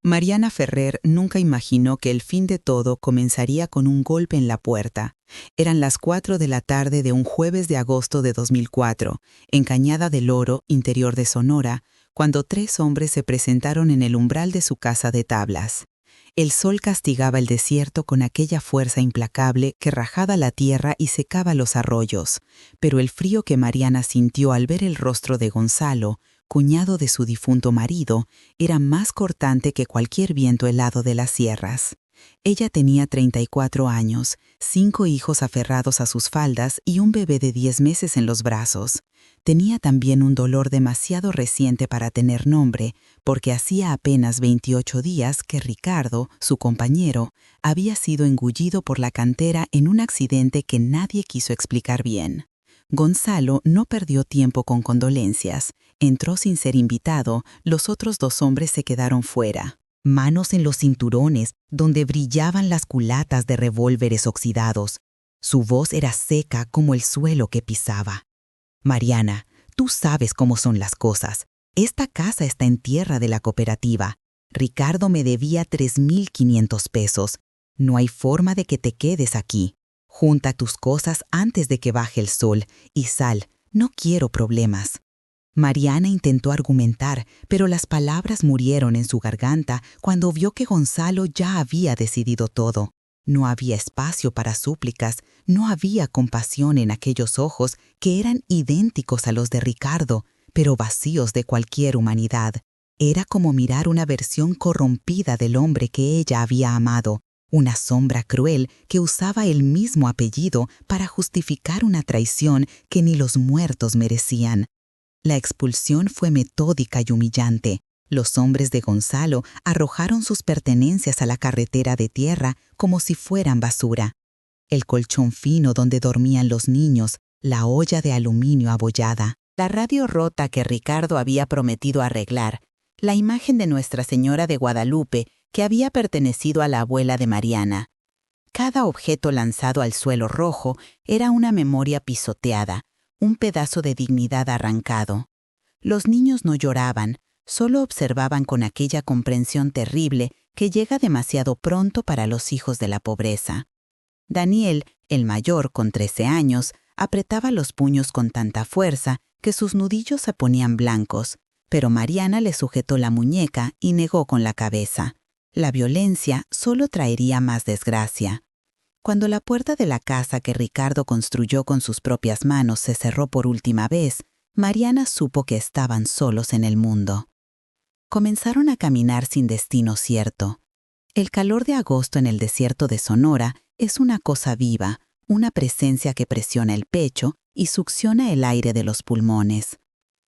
Mariana Ferrer nunca imaginó que el fin de todo comenzaría con un golpe en la puerta. Eran las 4 de la tarde de un jueves de agosto de 2004, en Cañada del Oro, interior de Sonora, cuando 3 hombres se presentaron en el umbral de su casa de tablas. El sol castigaba el desierto con aquella fuerza implacable que rajaba la tierra y secaba los arroyos, pero el frío que Mariana sintió al ver el rostro de Gonzalo, cuñado de su difunto marido, era más cortante que cualquier viento helado de las sierras. Ella tenía 34 años, 5 hijos aferrados a sus faldas y un bebé de 10 meses en los brazos. Tenía también un dolor demasiado reciente para tener nombre, porque hacía apenas 28 días que Ricardo, su compañero, había sido engullido por la cantera en un accidente que nadie quiso explicar bien. Gonzalo no perdió tiempo con condolencias. Entró sin ser invitado, los otros 2 hombres se quedaron fuera. Manos en los cinturones, donde brillaban las culatas de revólveres oxidados. Su voz era seca como el suelo que pisaba. Mariana, tú sabes cómo son las cosas. Esta casa está en tierra de la cooperativa. Ricardo me debía 3.500 pesos. No hay forma de que te quedes aquí. Junta tus cosas antes de que baje el sol y sal. No quiero problemas. Mariana intentó argumentar, pero las palabras murieron en su garganta cuando vio que Gonzalo ya había decidido todo. No había espacio para súplicas, no había compasión en aquellos ojos que eran idénticos a los de Ricardo, pero vacíos de cualquier humanidad. Era como mirar una versión corrompida del hombre que ella había amado, una sombra cruel que usaba el mismo apellido para justificar una traición que ni los muertos merecían. La expulsión fue metódica y humillante. Los hombres de Gonzalo arrojaron sus pertenencias a la carretera de tierra como si fueran basura. El colchón fino donde dormían los niños, la olla de aluminio abollada, la radio rota que Ricardo había prometido arreglar, la imagen de Nuestra Señora de Guadalupe que había pertenecido a la abuela de Mariana. Cada objeto lanzado al suelo rojo era una memoria pisoteada, un pedazo de dignidad arrancado. Los niños no lloraban, solo observaban con aquella comprensión terrible que llega demasiado pronto para los hijos de la pobreza. Daniel, el mayor, con 13 años, apretaba los puños con tanta fuerza que sus nudillos se ponían blancos, pero Mariana le sujetó la muñeca y negó con la cabeza. La violencia solo traería más desgracia. Cuando la puerta de la casa que Ricardo construyó con sus propias manos se cerró por última vez, Mariana supo que estaban solos en el mundo. Comenzaron a caminar sin destino cierto. El calor de agosto en el desierto de Sonora es una cosa viva, una presencia que presiona el pecho y succiona el aire de los pulmones.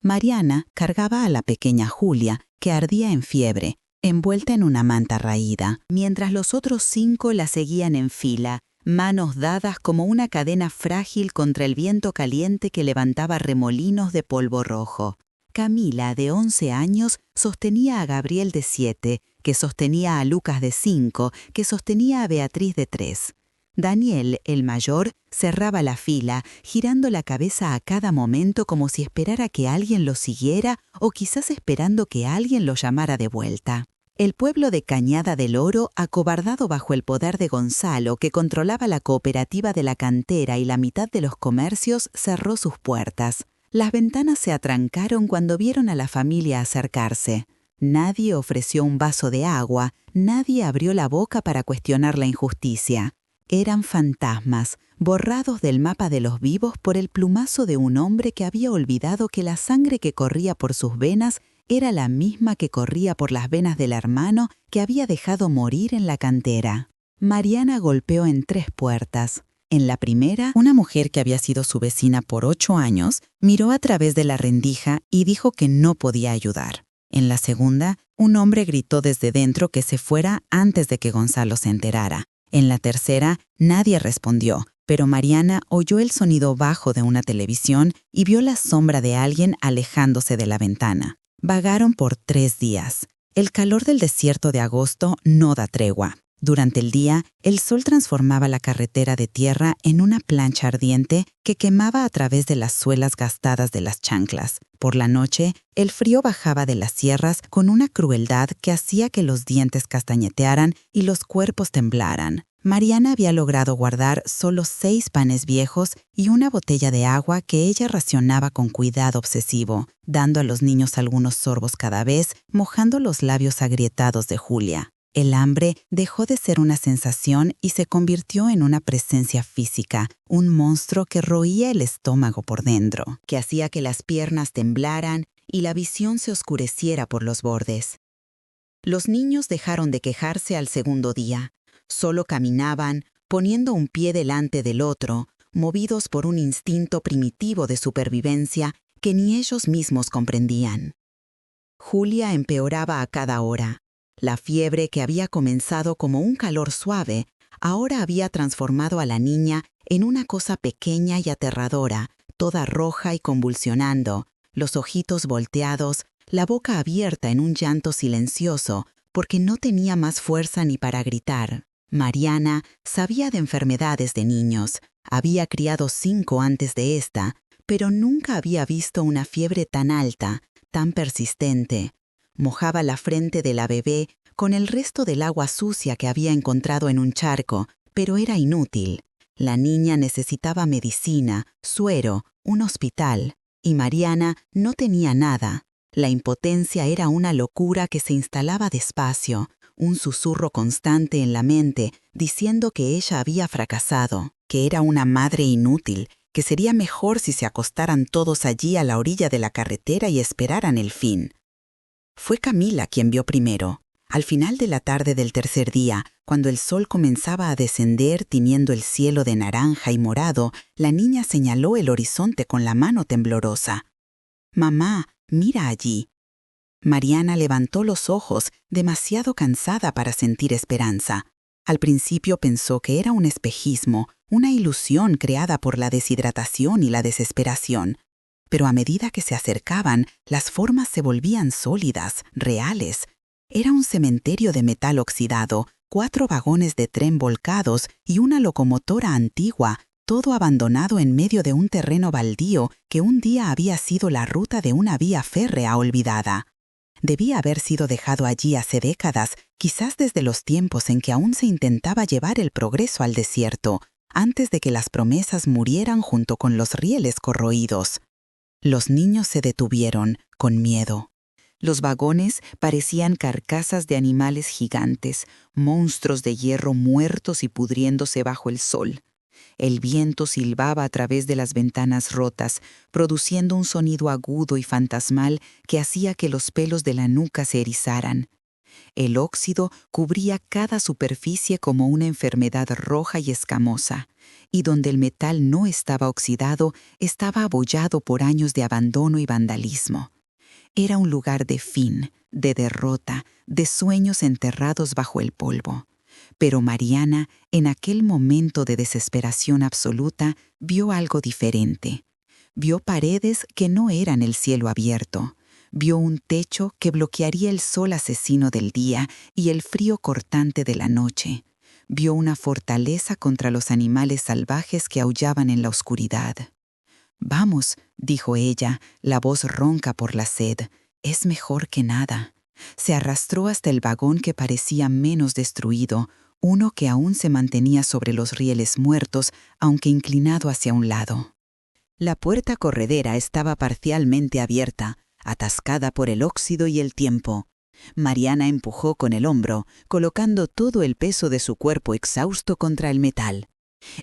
Mariana cargaba a la pequeña Julia, que ardía en fiebre, envuelta en una manta raída, mientras los otros 5 la seguían en fila, manos dadas como una cadena frágil contra el viento caliente que levantaba remolinos de polvo rojo. Camila, de 11 años, sostenía a Gabriel de 7, que sostenía a Lucas de 5, que sostenía a Beatriz de 3. Daniel, el mayor, cerraba la fila, girando la cabeza a cada momento como si esperara que alguien lo siguiera o quizás esperando que alguien lo llamara de vuelta. El pueblo de Cañada del Oro, acobardado bajo el poder de Gonzalo, que controlaba la cooperativa de la cantera y la mitad de los comercios, cerró sus puertas. Las ventanas se atrancaron cuando vieron a la familia acercarse. Nadie ofreció un vaso de agua, nadie abrió la boca para cuestionar la injusticia. Eran fantasmas, borrados del mapa de los vivos por el plumazo de un hombre que había olvidado que la sangre que corría por sus venas era la misma que corría por las venas del hermano que había dejado morir en la cantera. Mariana golpeó en 3 puertas. En la primera, una mujer que había sido su vecina por 8 años miró a través de la rendija y dijo que no podía ayudar. En la segunda, un hombre gritó desde dentro que se fuera antes de que Gonzalo se enterara. En la tercera, nadie respondió, pero Mariana oyó el sonido bajo de una televisión y vio la sombra de alguien alejándose de la ventana. Vagaron por 3 días. El calor del desierto de agosto no da tregua. Durante el día, el sol transformaba la carretera de tierra en una plancha ardiente que quemaba a través de las suelas gastadas de las chanclas. Por la noche, el frío bajaba de las sierras con una crueldad que hacía que los dientes castañetearan y los cuerpos temblaran. Mariana había logrado guardar solo 6 panes viejos y una botella de agua que ella racionaba con cuidado obsesivo, dando a los niños algunos sorbos cada vez, mojando los labios agrietados de Julia. El hambre dejó de ser una sensación y se convirtió en una presencia física, un monstruo que roía el estómago por dentro, que hacía que las piernas temblaran y la visión se oscureciera por los bordes. Los niños dejaron de quejarse al segundo día. Solo caminaban, poniendo un pie delante del otro, movidos por un instinto primitivo de supervivencia que ni ellos mismos comprendían. Julia empeoraba a cada hora. La fiebre que había comenzado como un calor suave, ahora había transformado a la niña en una cosa pequeña y aterradora, toda roja y convulsionando, los ojitos volteados, la boca abierta en un llanto silencioso, porque no tenía más fuerza ni para gritar. Mariana sabía de enfermedades de niños, había criado 5 antes de esta, pero nunca había visto una fiebre tan alta, tan persistente. Mojaba la frente de la bebé con el resto del agua sucia que había encontrado en un charco, pero era inútil. La niña necesitaba medicina, suero, un hospital, y Mariana no tenía nada. La impotencia era una locura que se instalaba despacio, un susurro constante en la mente diciendo que ella había fracasado, que era una madre inútil, que sería mejor si se acostaran todos allí a la orilla de la carretera y esperaran el fin. Fue Camila quien vio primero. Al final de la tarde del tercer día, cuando el sol comenzaba a descender tiñendo el cielo de naranja y morado, la niña señaló el horizonte con la mano temblorosa. «Mamá, mira allí». Mariana levantó los ojos, demasiado cansada para sentir esperanza. Al principio pensó que era un espejismo, una ilusión creada por la deshidratación y la desesperación. Pero a medida que se acercaban, las formas se volvían sólidas, reales. Era un cementerio de metal oxidado, 4 vagones de tren volcados y una locomotora antigua, todo abandonado en medio de un terreno baldío que un día había sido la ruta de una vía férrea olvidada. Debía haber sido dejado allí hace décadas, quizás desde los tiempos en que aún se intentaba llevar el progreso al desierto, antes de que las promesas murieran junto con los rieles corroídos. Los niños se detuvieron, con miedo. Los vagones parecían carcasas de animales gigantes, monstruos de hierro muertos y pudriéndose bajo el sol. El viento silbaba a través de las ventanas rotas, produciendo un sonido agudo y fantasmal que hacía que los pelos de la nuca se erizaran. El óxido cubría cada superficie como una enfermedad roja y escamosa, y donde el metal no estaba oxidado, estaba abollado por años de abandono y vandalismo. Era un lugar de fin, de derrota, de sueños enterrados bajo el polvo. Pero Mariana, en aquel momento de desesperación absoluta, vio algo diferente. Vio paredes que no eran el cielo abierto. Vio un techo que bloquearía el sol asesino del día y el frío cortante de la noche. Vio una fortaleza contra los animales salvajes que aullaban en la oscuridad. «Vamos», dijo ella, la voz ronca por la sed. «Es mejor que nada». Se arrastró hasta el vagón que parecía menos destruido, uno que aún se mantenía sobre los rieles muertos, aunque inclinado hacia un lado. La puerta corredera estaba parcialmente abierta, atascada por el óxido y el tiempo. Mariana empujó con el hombro, colocando todo el peso de su cuerpo exhausto contra el metal.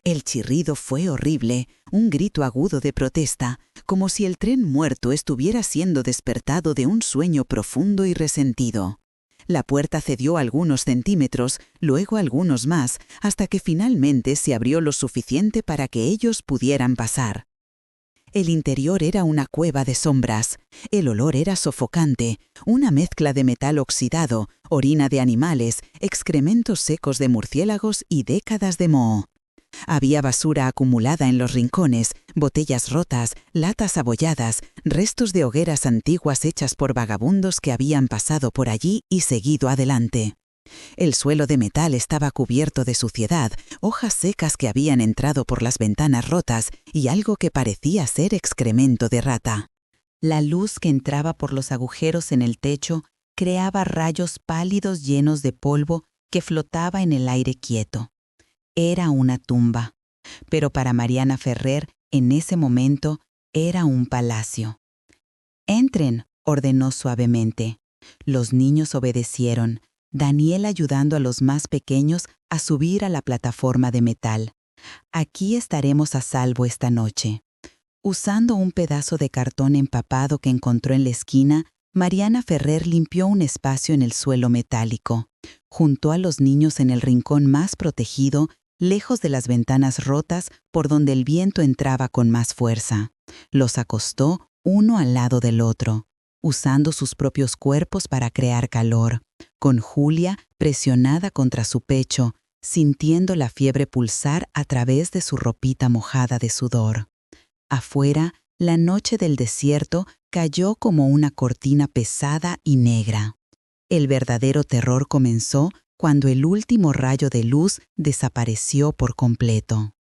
El chirrido fue horrible, un grito agudo de protesta, como si el tren muerto estuviera siendo despertado de un sueño profundo y resentido. La puerta cedió algunos centímetros, luego algunos más, hasta que finalmente se abrió lo suficiente para que ellos pudieran pasar. El interior era una cueva de sombras. El olor era sofocante, una mezcla de metal oxidado, orina de animales, excrementos secos de murciélagos y décadas de moho. Había basura acumulada en los rincones, botellas rotas, latas abolladas, restos de hogueras antiguas hechas por vagabundos que habían pasado por allí y seguido adelante. El suelo de metal estaba cubierto de suciedad, hojas secas que habían entrado por las ventanas rotas y algo que parecía ser excremento de rata. La luz que entraba por los agujeros en el techo creaba rayos pálidos llenos de polvo que flotaba en el aire quieto. Era una tumba, pero para Mariana Ferrer, en ese momento, era un palacio. «Entren», ordenó suavemente. Los niños obedecieron, Daniel ayudando a los más pequeños a subir a la plataforma de metal. «Aquí estaremos a salvo esta noche». Usando un pedazo de cartón empapado que encontró en la esquina, Mariana Ferrer limpió un espacio en el suelo metálico. Juntó a los niños en el rincón más protegido, lejos de las ventanas rotas por donde el viento entraba con más fuerza. Los acostó uno al lado del otro, usando sus propios cuerpos para crear calor, con Julia presionada contra su pecho, sintiendo la fiebre pulsar a través de su ropita mojada de sudor. Afuera, la noche del desierto cayó como una cortina pesada y negra. El verdadero terror comenzó cuando el último rayo de luz desapareció por completo.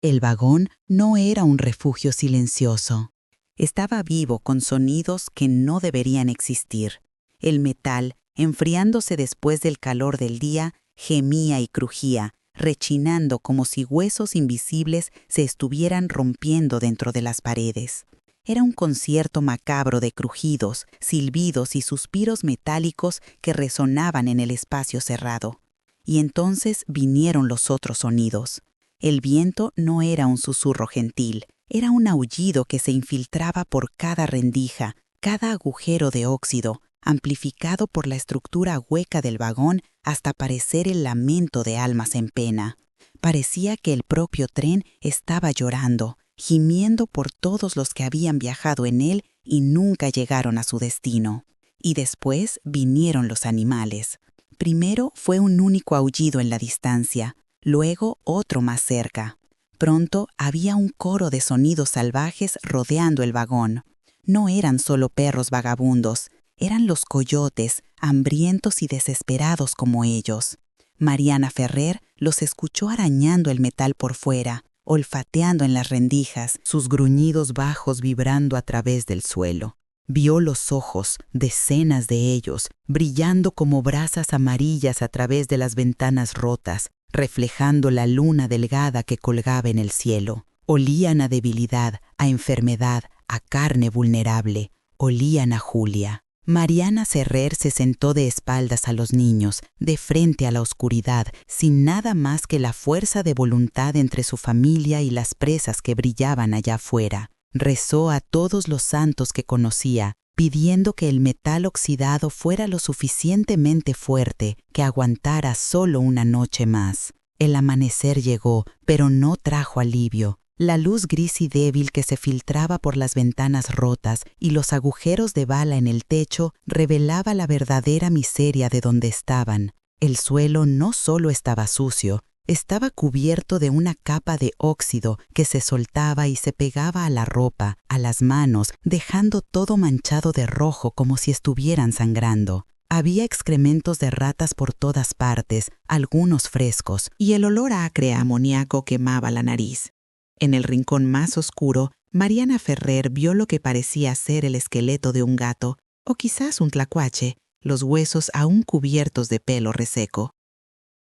El vagón no era un refugio silencioso. Estaba vivo con sonidos que no deberían existir. El metal, enfriándose después del calor del día, gemía y crujía, rechinando como si huesos invisibles se estuvieran rompiendo dentro de las paredes. Era un concierto macabro de crujidos, silbidos y suspiros metálicos que resonaban en el espacio cerrado. Y entonces vinieron los otros sonidos. El viento no era un susurro gentil, era un aullido que se infiltraba por cada rendija, cada agujero de óxido, amplificado por la estructura hueca del vagón hasta parecer el lamento de almas en pena. Parecía que el propio tren estaba llorando, gimiendo por todos los que habían viajado en él y nunca llegaron a su destino. Y después vinieron los animales. Primero fue un único aullido en la distancia, luego otro más cerca. Pronto había un coro de sonidos salvajes rodeando el vagón. No eran solo perros vagabundos, eran los coyotes, hambrientos y desesperados como ellos. Mariana Ferrer los escuchó arañando el metal por fuera, olfateando en las rendijas, sus gruñidos bajos vibrando a través del suelo. Vio los ojos, decenas de ellos, brillando como brasas amarillas a través de las ventanas rotas, reflejando la luna delgada que colgaba en el cielo. Olían a debilidad, a enfermedad, a carne vulnerable. Olían a Julia. Mariana Ferrer se sentó de espaldas a los niños, de frente a la oscuridad, sin nada más que la fuerza de voluntad entre su familia y las presas que brillaban allá afuera. Rezó a todos los santos que conocía, pidiendo que el metal oxidado fuera lo suficientemente fuerte que aguantara solo una noche más. El amanecer llegó, pero no trajo alivio. La luz gris y débil que se filtraba por las ventanas rotas y los agujeros de bala en el techo revelaba la verdadera miseria de donde estaban. El suelo no solo estaba sucio, estaba cubierto de una capa de óxido que se soltaba y se pegaba a la ropa, a las manos, dejando todo manchado de rojo como si estuvieran sangrando. Había excrementos de ratas por todas partes, algunos frescos, y el olor acre a amoníaco quemaba la nariz. En el rincón más oscuro, Mariana Ferrer vio lo que parecía ser el esqueleto de un gato, o quizás un tlacuache, los huesos aún cubiertos de pelo reseco.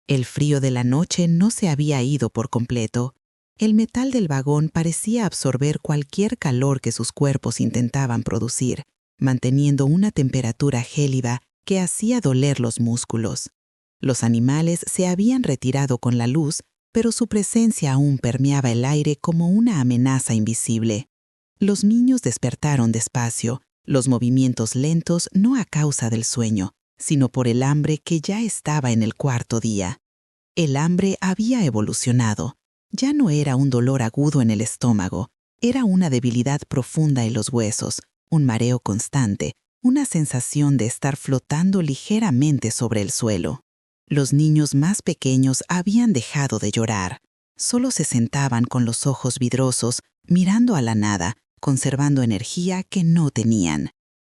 El frío de la noche no se había ido por completo. El metal del vagón parecía absorber cualquier calor que sus cuerpos intentaban producir, manteniendo una temperatura gélida que hacía doler los músculos. Los animales se habían retirado con la luz, pero su presencia aún permeaba el aire como una amenaza invisible. Los niños despertaron despacio, los movimientos lentos no a causa del sueño, sino por el hambre que ya estaba en el cuarto día. El hambre había evolucionado. Ya no era un dolor agudo en el estómago, era una debilidad profunda en los huesos, un mareo constante, una sensación de estar flotando ligeramente sobre el suelo. Los niños más pequeños habían dejado de llorar. Solo se sentaban con los ojos vidrosos, mirando a la nada, conservando energía que no tenían.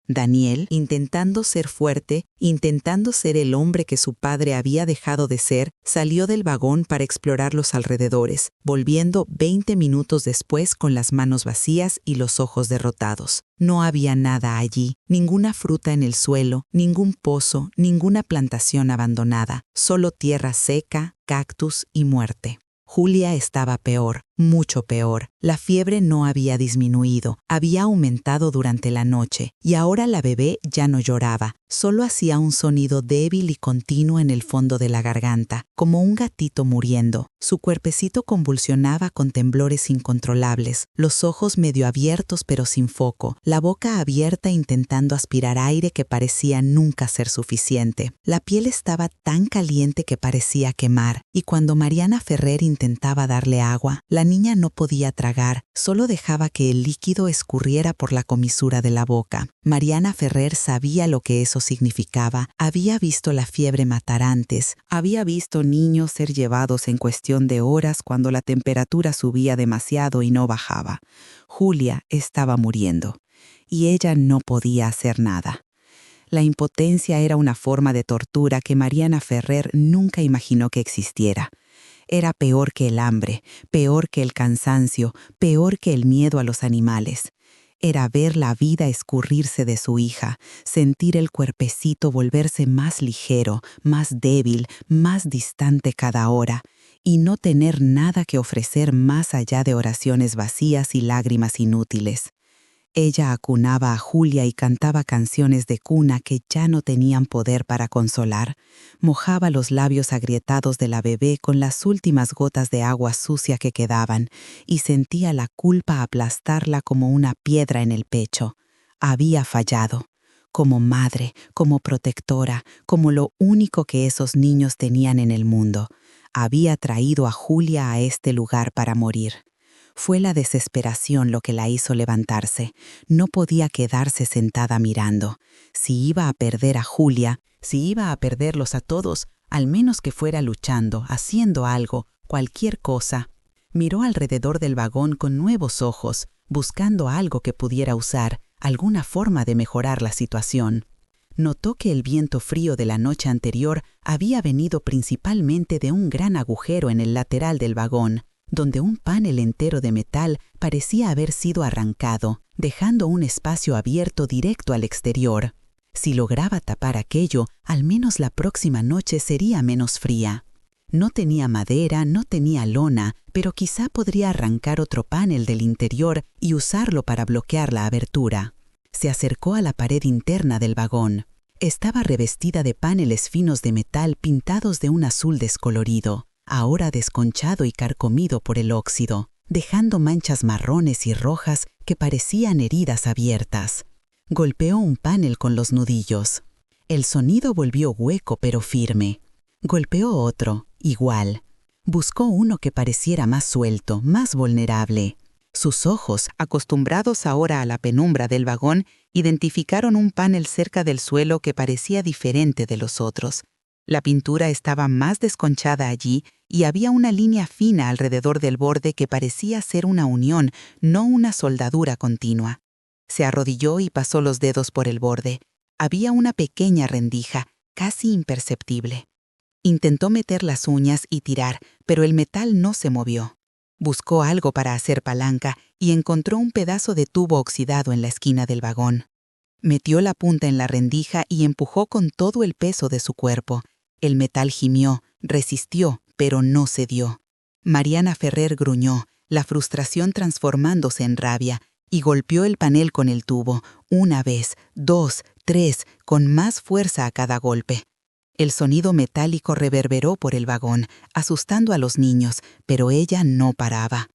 Daniel, intentando ser fuerte, intentando ser el hombre que su padre había dejado de ser, salió del vagón para explorar los alrededores, volviendo 20 minutos después con las manos vacías y los ojos derrotados. No había nada allí, ninguna fruta en el suelo, ningún pozo, ninguna plantación abandonada, solo tierra seca, cactus y muerte. Julia estaba peor, mucho peor. La fiebre no había disminuido, había aumentado durante la noche, y ahora la bebé ya no lloraba, solo hacía un sonido débil y continuo en el fondo de la garganta, como un gatito muriendo. Su cuerpecito convulsionaba con temblores incontrolables, los ojos medio abiertos pero sin foco, la boca abierta intentando aspirar aire que parecía nunca ser suficiente. La piel estaba tan caliente que parecía quemar, y cuando Mariana Ferrer intentaba darle agua, la niña no podía tragar, solo dejaba que el líquido escurriera por la comisura de la boca. Mariana Ferrer sabía lo que eso significaba, había visto la fiebre matar antes, había visto niños ser llevados en cuestión de horas cuando la temperatura subía demasiado y no bajaba. Julia estaba muriendo, y ella no podía hacer nada. La impotencia era una forma de tortura que Mariana Ferrer nunca imaginó que existiera. Era peor que el hambre, peor que el cansancio, peor que el miedo a los animales. Era ver la vida escurrirse de su hija, sentir el cuerpecito volverse más ligero, más débil, más distante cada hora, y no tener nada que ofrecer más allá de oraciones vacías y lágrimas inútiles. Ella acunaba a Julia y cantaba canciones de cuna que ya no tenían poder para consolar. Mojaba los labios agrietados de la bebé con las últimas gotas de agua sucia que quedaban y sentía la culpa aplastarla como una piedra en el pecho. Había fallado. Como madre, como protectora, como lo único que esos niños tenían en el mundo. Había traído a Julia a este lugar para morir. Fue la desesperación lo que la hizo levantarse. No podía quedarse sentada mirando. Si iba a perder a Julia, si iba a perderlos a todos, al menos que fuera luchando, haciendo algo, cualquier cosa. Miró alrededor del vagón con nuevos ojos, buscando algo que pudiera usar, alguna forma de mejorar la situación. Notó que el viento frío de la noche anterior había venido principalmente de un gran agujero en el lateral del vagón, donde un panel entero de metal parecía haber sido arrancado, dejando un espacio abierto directo al exterior. Si lograba tapar aquello, al menos la próxima noche sería menos fría. No tenía madera, no tenía lona, pero quizá podría arrancar otro panel del interior y usarlo para bloquear la abertura. Se acercó a la pared interna del vagón. Estaba revestida de paneles finos de metal pintados de un azul descolorido, ahora desconchado y carcomido por el óxido, dejando manchas marrones y rojas que parecían heridas abiertas. Golpeó un panel con los nudillos. El sonido volvió hueco pero firme. Golpeó otro, igual. Buscó uno que pareciera más suelto, más vulnerable. Sus ojos, acostumbrados ahora a la penumbra del vagón, identificaron un panel cerca del suelo que parecía diferente de los otros. La pintura estaba más desconchada allí y había una línea fina alrededor del borde que parecía ser una unión, no una soldadura continua. Se arrodilló y pasó los dedos por el borde. Había una pequeña rendija, casi imperceptible. Intentó meter las uñas y tirar, pero el metal no se movió. Buscó algo para hacer palanca y encontró un pedazo de tubo oxidado en la esquina del vagón. Metió la punta en la rendija y empujó con todo el peso de su cuerpo. El metal gimió, resistió, pero no cedió. Mariana Ferrer gruñó, la frustración transformándose en rabia, y golpeó el panel con el tubo, una vez, dos, tres, con más fuerza a cada golpe. El sonido metálico reverberó por el vagón, asustando a los niños, pero ella no paraba.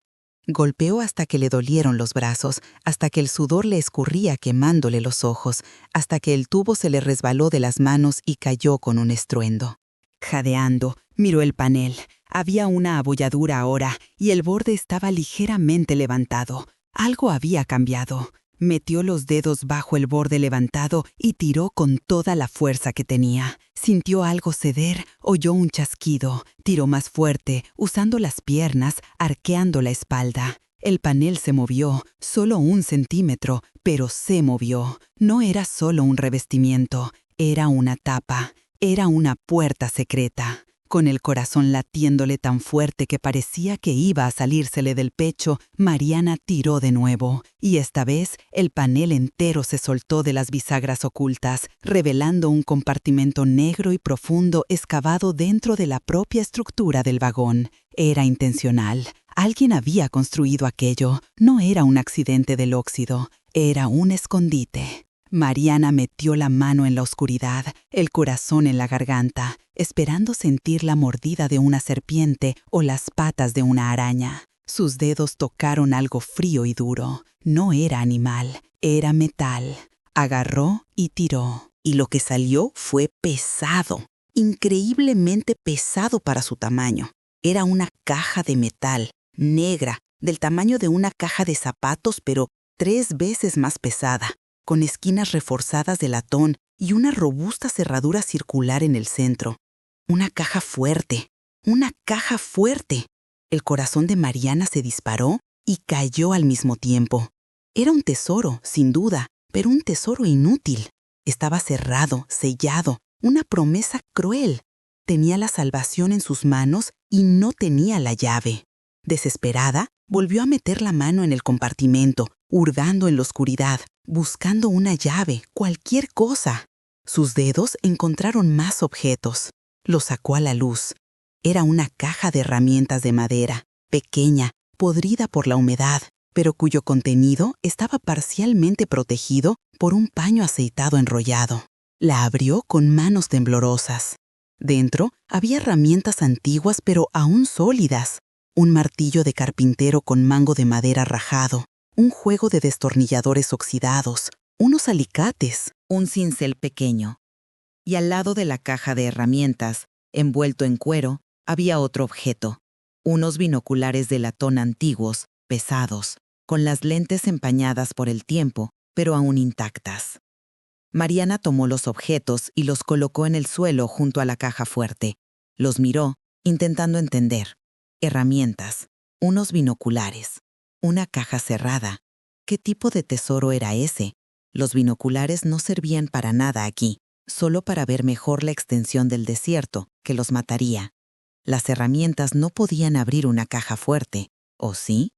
Golpeó hasta que le dolieron los brazos, hasta que el sudor le escurría quemándole los ojos, hasta que el tubo se le resbaló de las manos y cayó con un estruendo. Jadeando, miró el panel. Había una abolladura ahora y el borde estaba ligeramente levantado. Algo había cambiado. Metió los dedos bajo el borde levantado y tiró con toda la fuerza que tenía. Sintió algo ceder, oyó un chasquido. Tiró más fuerte, usando las piernas, arqueando la espalda. El panel se movió, solo 1 centímetro, pero se movió. No era solo un revestimiento, era una tapa, era una puerta secreta. Con el corazón latiéndole tan fuerte que parecía que iba a salírsele del pecho, Mariana tiró de nuevo, y esta vez el panel entero se soltó de las bisagras ocultas, revelando un compartimento negro y profundo excavado dentro de la propia estructura del vagón. Era intencional. Alguien había construido aquello. No era un accidente del óxido, era un escondite. Mariana metió la mano en la oscuridad, el corazón en la garganta, esperando sentir la mordida de una serpiente o las patas de una araña. Sus dedos tocaron algo frío y duro. No era animal, era metal. Agarró y tiró. Y lo que salió fue pesado, increíblemente pesado para su tamaño. Era una caja de metal, negra, del tamaño de una caja de zapatos, pero 3 veces más pesada, con esquinas reforzadas de latón y una robusta cerradura circular en el centro. Una caja fuerte, una caja fuerte. El corazón de Mariana se disparó y cayó al mismo tiempo. Era un tesoro, sin duda, pero un tesoro inútil. Estaba cerrado, sellado, una promesa cruel. Tenía la salvación en sus manos y no tenía la llave. Desesperada, volvió a meter la mano en el compartimento, hurgando en la oscuridad, buscando una llave, cualquier cosa. Sus dedos encontraron más objetos. Los sacó a la luz. Era una caja de herramientas de madera, pequeña, podrida por la humedad, pero cuyo contenido estaba parcialmente protegido por un paño aceitado enrollado. La abrió con manos temblorosas. Dentro había herramientas antiguas pero aún sólidas. Un martillo de carpintero con mango de madera rajado, un juego de destornilladores oxidados, unos alicates, un cincel pequeño. Y al lado de la caja de herramientas, envuelto en cuero, había otro objeto, unos binoculares de latón antiguos, pesados, con las lentes empañadas por el tiempo, pero aún intactas. Mariana tomó los objetos y los colocó en el suelo junto a la caja fuerte. Los miró, intentando entender. Herramientas, unos binoculares, una caja cerrada. ¿Qué tipo de tesoro era ese? Los binoculares no servían para nada aquí, solo para ver mejor la extensión del desierto, que los mataría. Las herramientas no podían abrir una caja fuerte, ¿o sí?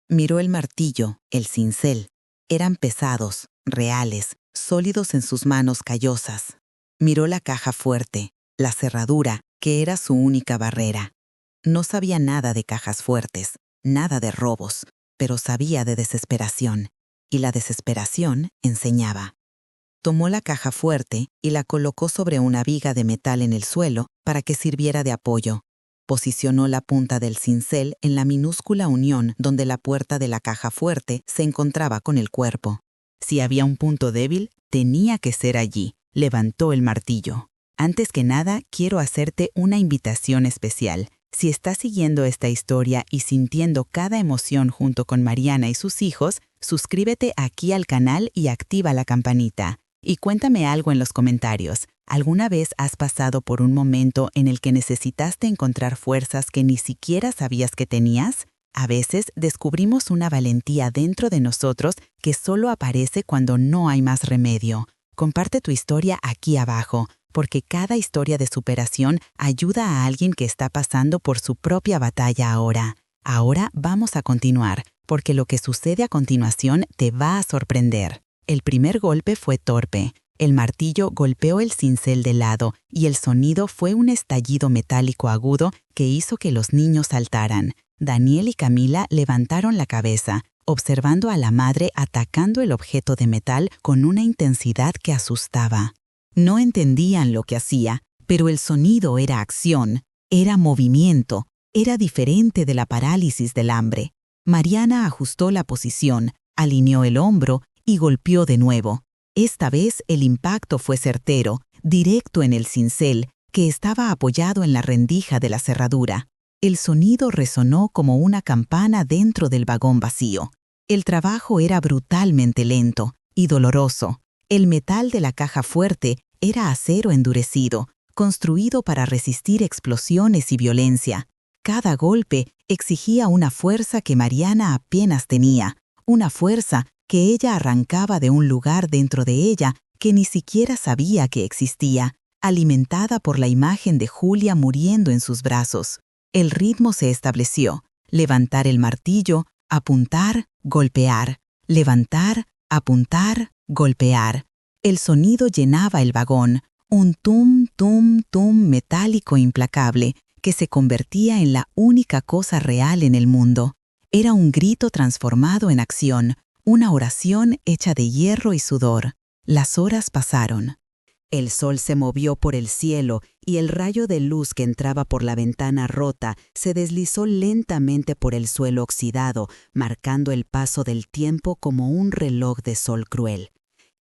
Miró el martillo, el cincel. Eran pesados, reales, sólidos en sus manos callosas. Miró la caja fuerte, la cerradura, que era su única barrera. No sabía nada de cajas fuertes, nada de robos, pero sabía de desesperación, y la desesperación enseñaba. Tomó la caja fuerte y la colocó sobre una viga de metal en el suelo para que sirviera de apoyo. Posicionó la punta del cincel en la minúscula unión donde la puerta de la caja fuerte se encontraba con el cuerpo. Si había un punto débil, tenía que ser allí. Levantó el martillo. Antes que nada, quiero hacerte una invitación especial. Si estás siguiendo esta historia y sintiendo cada emoción junto con Mariana y sus hijos, suscríbete aquí al canal y activa la campanita. Y cuéntame algo en los comentarios. ¿Alguna vez has pasado por un momento en el que necesitaste encontrar fuerzas que ni siquiera sabías que tenías? A veces descubrimos una valentía dentro de nosotros que solo aparece cuando no hay más remedio. Comparte tu historia aquí abajo, porque cada historia de superación ayuda a alguien que está pasando por su propia batalla ahora. Ahora vamos a continuar, porque lo que sucede a continuación te va a sorprender. El primer golpe fue torpe. El martillo golpeó el cincel de lado y el sonido fue un estallido metálico agudo que hizo que los niños saltaran. Daniel y Camila levantaron la cabeza, observando a la madre atacando el objeto de metal con una intensidad que asustaba. No entendían lo que hacía, pero el sonido era acción, era movimiento, era diferente de la parálisis del hambre. Mariana ajustó la posición, alineó el hombro y golpeó de nuevo. Esta vez el impacto fue certero, directo en el cincel, que estaba apoyado en la rendija de la cerradura. El sonido resonó como una campana dentro del vagón vacío. El trabajo era brutalmente lento y doloroso. El metal de la caja fuerte era acero endurecido, construido para resistir explosiones y violencia. Cada golpe Exigía una fuerza que Mariana apenas tenía, una fuerza que ella arrancaba de un lugar dentro de ella que ni siquiera sabía que existía, alimentada por la imagen de Julia muriendo en sus brazos. El ritmo se estableció: levantar el martillo, apuntar, golpear, levantar, apuntar, golpear. El sonido llenaba el vagón, un tum, tum, tum metálico implacable que se convertía en la única cosa real en el mundo. Era un grito transformado en acción, una oración hecha de hierro y sudor. Las horas pasaron. El sol se movió por el cielo y el rayo de luz que entraba por la ventana rota se deslizó lentamente por el suelo oxidado, marcando el paso del tiempo como un reloj de sol cruel.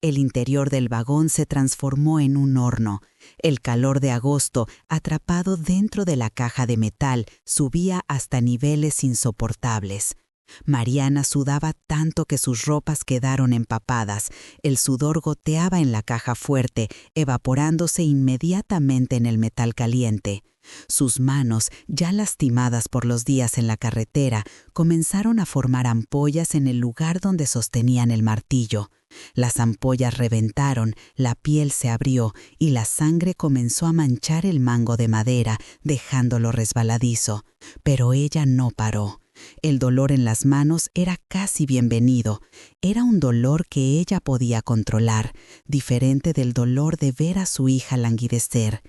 El interior del vagón se transformó en un horno. El calor de agosto, atrapado dentro de la caja de metal, subía hasta niveles insoportables. Mariana sudaba tanto que sus ropas quedaron empapadas. El sudor goteaba en la caja fuerte, evaporándose inmediatamente en el metal caliente. Sus manos, ya lastimadas por los días en la carretera, comenzaron a formar ampollas en el lugar donde sostenían el martillo. Las ampollas reventaron, la piel se abrió y la sangre comenzó a manchar el mango de madera, dejándolo resbaladizo. Pero ella no paró. El dolor en las manos era casi bienvenido. Era un dolor que ella podía controlar, diferente del dolor de ver a su hija languidecer.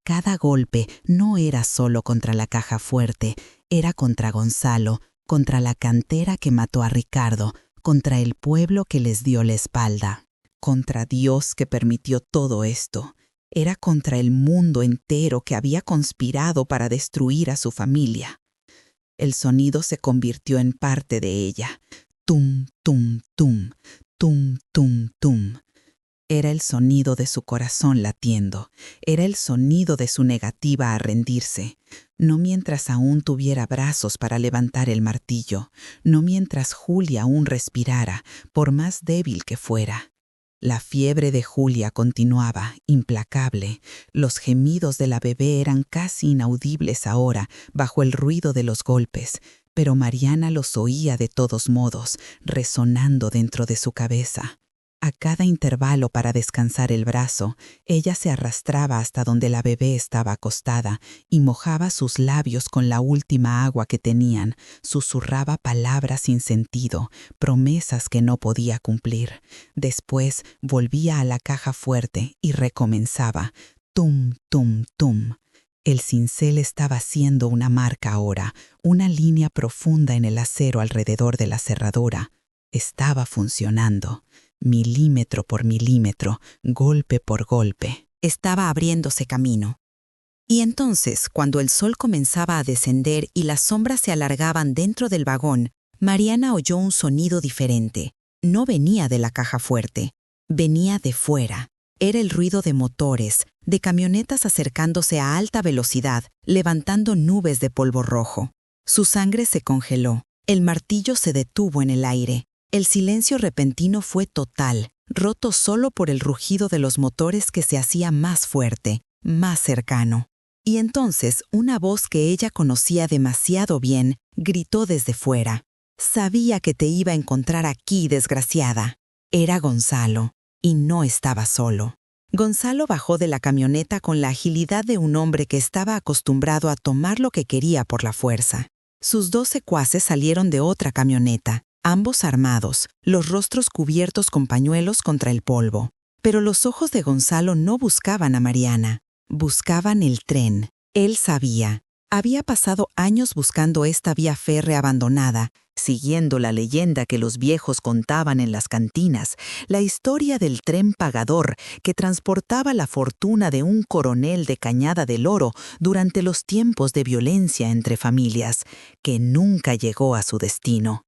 Cada golpe no era solo contra la caja fuerte, era contra Gonzalo, contra la cantera que mató a Ricardo, contra el pueblo que les dio la espalda, contra Dios que permitió todo esto. Era contra el mundo entero que había conspirado para destruir a su familia. El sonido se convirtió en parte de ella. Tum, tum, tum, tum, tum, tum. Era el sonido de su corazón latiendo. Era el sonido de su negativa a rendirse. No mientras aún tuviera brazos para levantar el martillo. No mientras Julia aún respirara, por más débil que fuera. La fiebre de Julia continuaba, implacable. Los gemidos de la bebé eran casi inaudibles ahora, bajo el ruido de los golpes, pero Mariana los oía de todos modos, resonando dentro de su cabeza. A cada intervalo para descansar el brazo, ella se arrastraba hasta donde la bebé estaba acostada y mojaba sus labios con la última agua que tenían, susurraba palabras sin sentido, promesas que no podía cumplir. Después volvía a la caja fuerte y recomenzaba, tum, tum, tum. El cincel estaba haciendo una marca ahora, una línea profunda en el acero alrededor de la cerradura. Estaba funcionando. Milímetro por milímetro, golpe por golpe. Estaba abriéndose camino. Y entonces, cuando el sol comenzaba a descender y las sombras se alargaban dentro del vagón, Mariana oyó un sonido diferente. No venía de la caja fuerte, venía de fuera. Era el ruido de motores, de camionetas acercándose a alta velocidad, levantando nubes de polvo rojo. Su sangre se congeló, el martillo se detuvo en el aire. El silencio repentino fue total, roto solo por el rugido de los motores que se hacía más fuerte, más cercano. Y entonces una voz que ella conocía demasiado bien gritó desde fuera. «Sabía que te iba a encontrar aquí, desgraciada». Era Gonzalo, y no estaba solo. Gonzalo bajó de la camioneta con la agilidad de un hombre que estaba acostumbrado a tomar lo que quería por la fuerza. Sus 2 secuaces salieron de otra camioneta, ambos armados, los rostros cubiertos con pañuelos contra el polvo. Pero los ojos de Gonzalo no buscaban a Mariana, buscaban el tren. Él sabía. Había pasado años buscando esta vía férrea abandonada, siguiendo la leyenda que los viejos contaban en las cantinas, la historia del tren pagador que transportaba la fortuna de un coronel de Cañada del Oro durante los tiempos de violencia entre familias, que nunca llegó a su destino.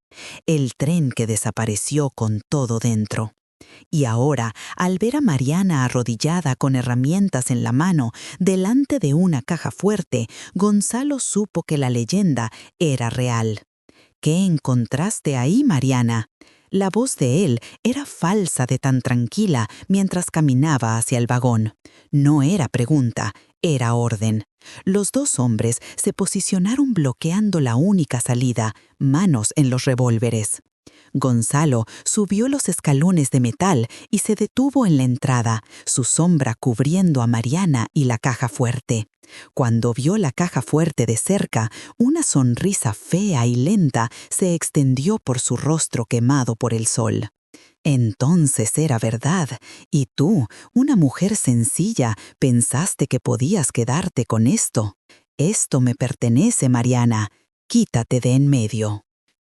El tren que desapareció con todo dentro. Y ahora, al ver a Mariana arrodillada con herramientas en la mano, delante de una caja fuerte, Gonzalo supo que la leyenda era real. ¿Qué encontraste ahí, Mariana? La voz de él era falsa de tan tranquila mientras caminaba hacia el vagón. No era pregunta, Era orden. Los dos hombres se posicionaron bloqueando la única salida, manos en los revólveres. Gonzalo subió los escalones de metal y se detuvo en la entrada, su sombra cubriendo a Mariana y la caja fuerte. Cuando vio la caja fuerte de cerca, una sonrisa fea y lenta se extendió por su rostro quemado por el sol. Entonces era verdad, y tú, una mujer sencilla, pensaste que podías quedarte con esto. Esto me pertenece, Mariana. Quítate de en medio.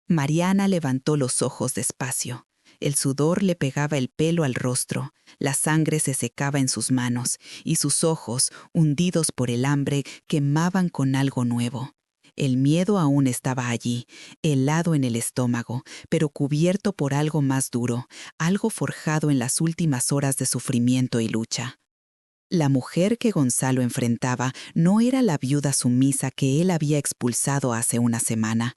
Mariana levantó los ojos despacio. El sudor le pegaba el pelo al rostro, la sangre se secaba en sus manos y sus ojos, hundidos por el hambre, quemaban con algo nuevo. El miedo aún estaba allí, helado en el estómago, pero cubierto por algo más duro, algo forjado en las últimas horas de sufrimiento y lucha. La mujer que Gonzalo enfrentaba no era la viuda sumisa que él había expulsado hace una semana.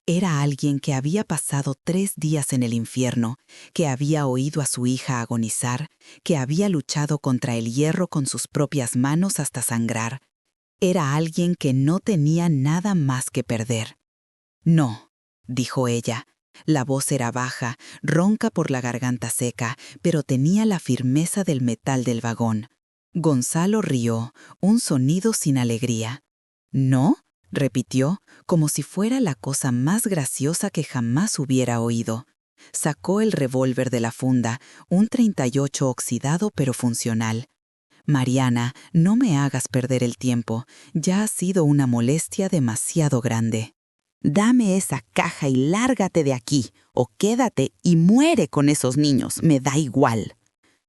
Era alguien que había pasado 3 días en el infierno, que había oído a su hija agonizar, que había luchado contra el hierro con sus propias manos hasta sangrar. Era alguien que no tenía nada más que perder. No, dijo ella. La voz era baja, ronca por la garganta seca, pero tenía la firmeza del metal del vagón. Gonzalo rió, un sonido sin alegría. ¿No?, repitió, como si fuera la cosa más graciosa que jamás hubiera oído. Sacó el revólver de la funda, un 38 oxidado pero funcional. Mariana, no me hagas perder el tiempo. Ya ha sido una molestia demasiado grande. Dame esa caja y lárgate de aquí, o quédate y muere con esos niños, me da igual.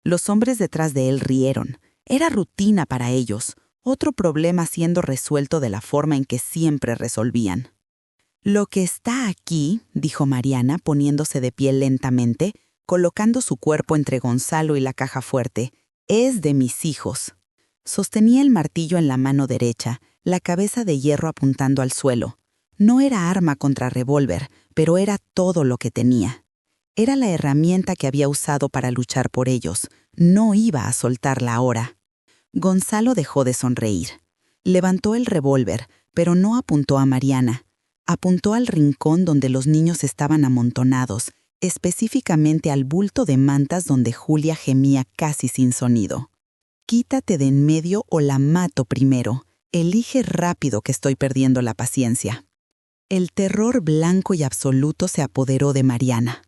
Los hombres detrás de él rieron. Era rutina para ellos, otro problema siendo resuelto de la forma en que siempre resolvían. Lo que está aquí, dijo Mariana, poniéndose de pie lentamente, colocando su cuerpo entre Gonzalo y la caja fuerte, es de mis hijos. Sostenía el martillo en la mano derecha, la cabeza de hierro apuntando al suelo. No era arma contra revólver, pero era todo lo que tenía. Era la herramienta que había usado para luchar por ellos. No iba a soltarla ahora. Gonzalo dejó de sonreír. Levantó el revólver, pero no apuntó a Mariana. Apuntó al rincón donde los niños estaban amontonados, específicamente al bulto de mantas donde Julia gemía casi sin sonido. Quítate de en medio o la mato primero. Elige rápido que estoy perdiendo la paciencia. El terror blanco y absoluto se apoderó de Mariana.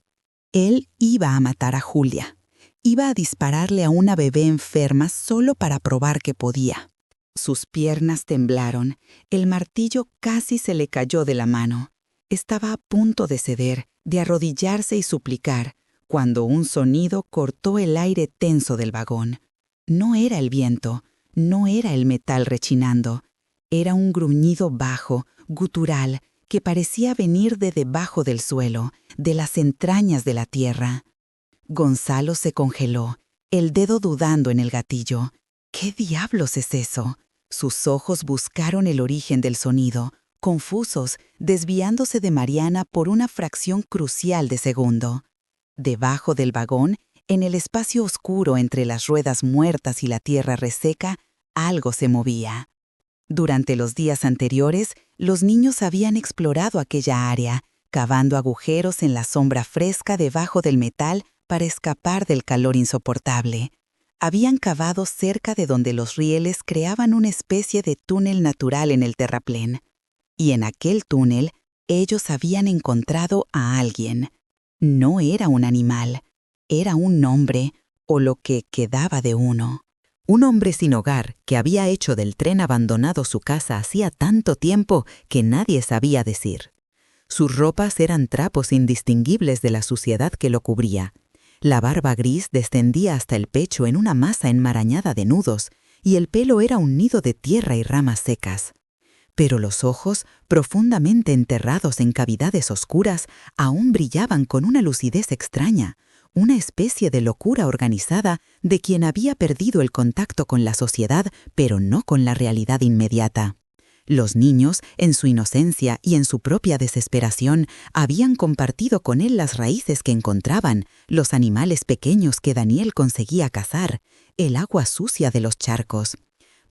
Él iba a matar a Julia. Iba a dispararle a una bebé enferma solo para probar que podía. Sus piernas temblaron, el martillo casi se le cayó de la mano. Estaba a punto de ceder, de arrodillarse y suplicar, cuando un sonido cortó el aire tenso del vagón. No era el viento, no era el metal rechinando. Era un gruñido bajo, gutural, que parecía venir de debajo del suelo, de las entrañas de la tierra. Gonzalo se congeló, el dedo dudando en el gatillo. ¿Qué diablos es eso? Sus ojos buscaron el origen del sonido, confusos, desviándose de Mariana por una fracción crucial de segundo. Debajo del vagón, en el espacio oscuro entre las ruedas muertas y la tierra reseca, algo se movía. Durante los días anteriores, los niños habían explorado aquella área, cavando agujeros en la sombra fresca debajo del metal para escapar del calor insoportable. Habían cavado cerca de donde los rieles creaban una especie de túnel natural en el terraplén. Y en aquel túnel, ellos habían encontrado a alguien. No era un animal, era un hombre, o lo que quedaba de uno. Un hombre sin hogar que había hecho del tren abandonado su casa hacía tanto tiempo que nadie sabía decir. Sus ropas eran trapos indistinguibles de la suciedad que lo cubría. La barba gris descendía hasta el pecho en una masa enmarañada de nudos, y el pelo era un nido de tierra y ramas secas. Pero los ojos, profundamente enterrados en cavidades oscuras, aún brillaban con una lucidez extraña, una especie de locura organizada de quien había perdido el contacto con la sociedad, pero no con la realidad inmediata. Los niños, en su inocencia y en su propia desesperación, habían compartido con él las raíces que encontraban, los animales pequeños que Daniel conseguía cazar, el agua sucia de los charcos.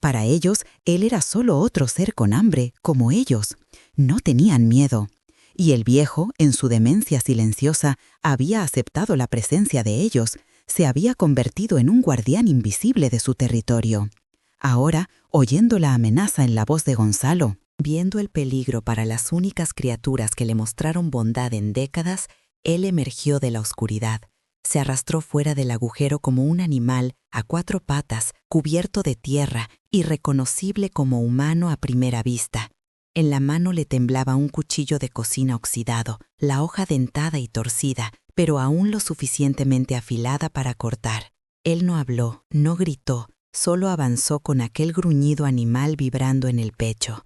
Para ellos, él era solo otro ser con hambre, como ellos. No tenían miedo. Y el viejo, en su demencia silenciosa, había aceptado la presencia de ellos. Se había convertido en un guardián invisible de su territorio. Ahora, oyendo la amenaza en la voz de Gonzalo, viendo el peligro para las únicas criaturas que le mostraron bondad en décadas, él emergió de la oscuridad. Se arrastró fuera del agujero como un animal a 4 patas, cubierto de tierra, irreconocible como humano a primera vista. En la mano le temblaba un cuchillo de cocina oxidado, la hoja dentada y torcida, pero aún lo suficientemente afilada para cortar. Él no habló, no gritó, solo avanzó con aquel gruñido animal vibrando en el pecho.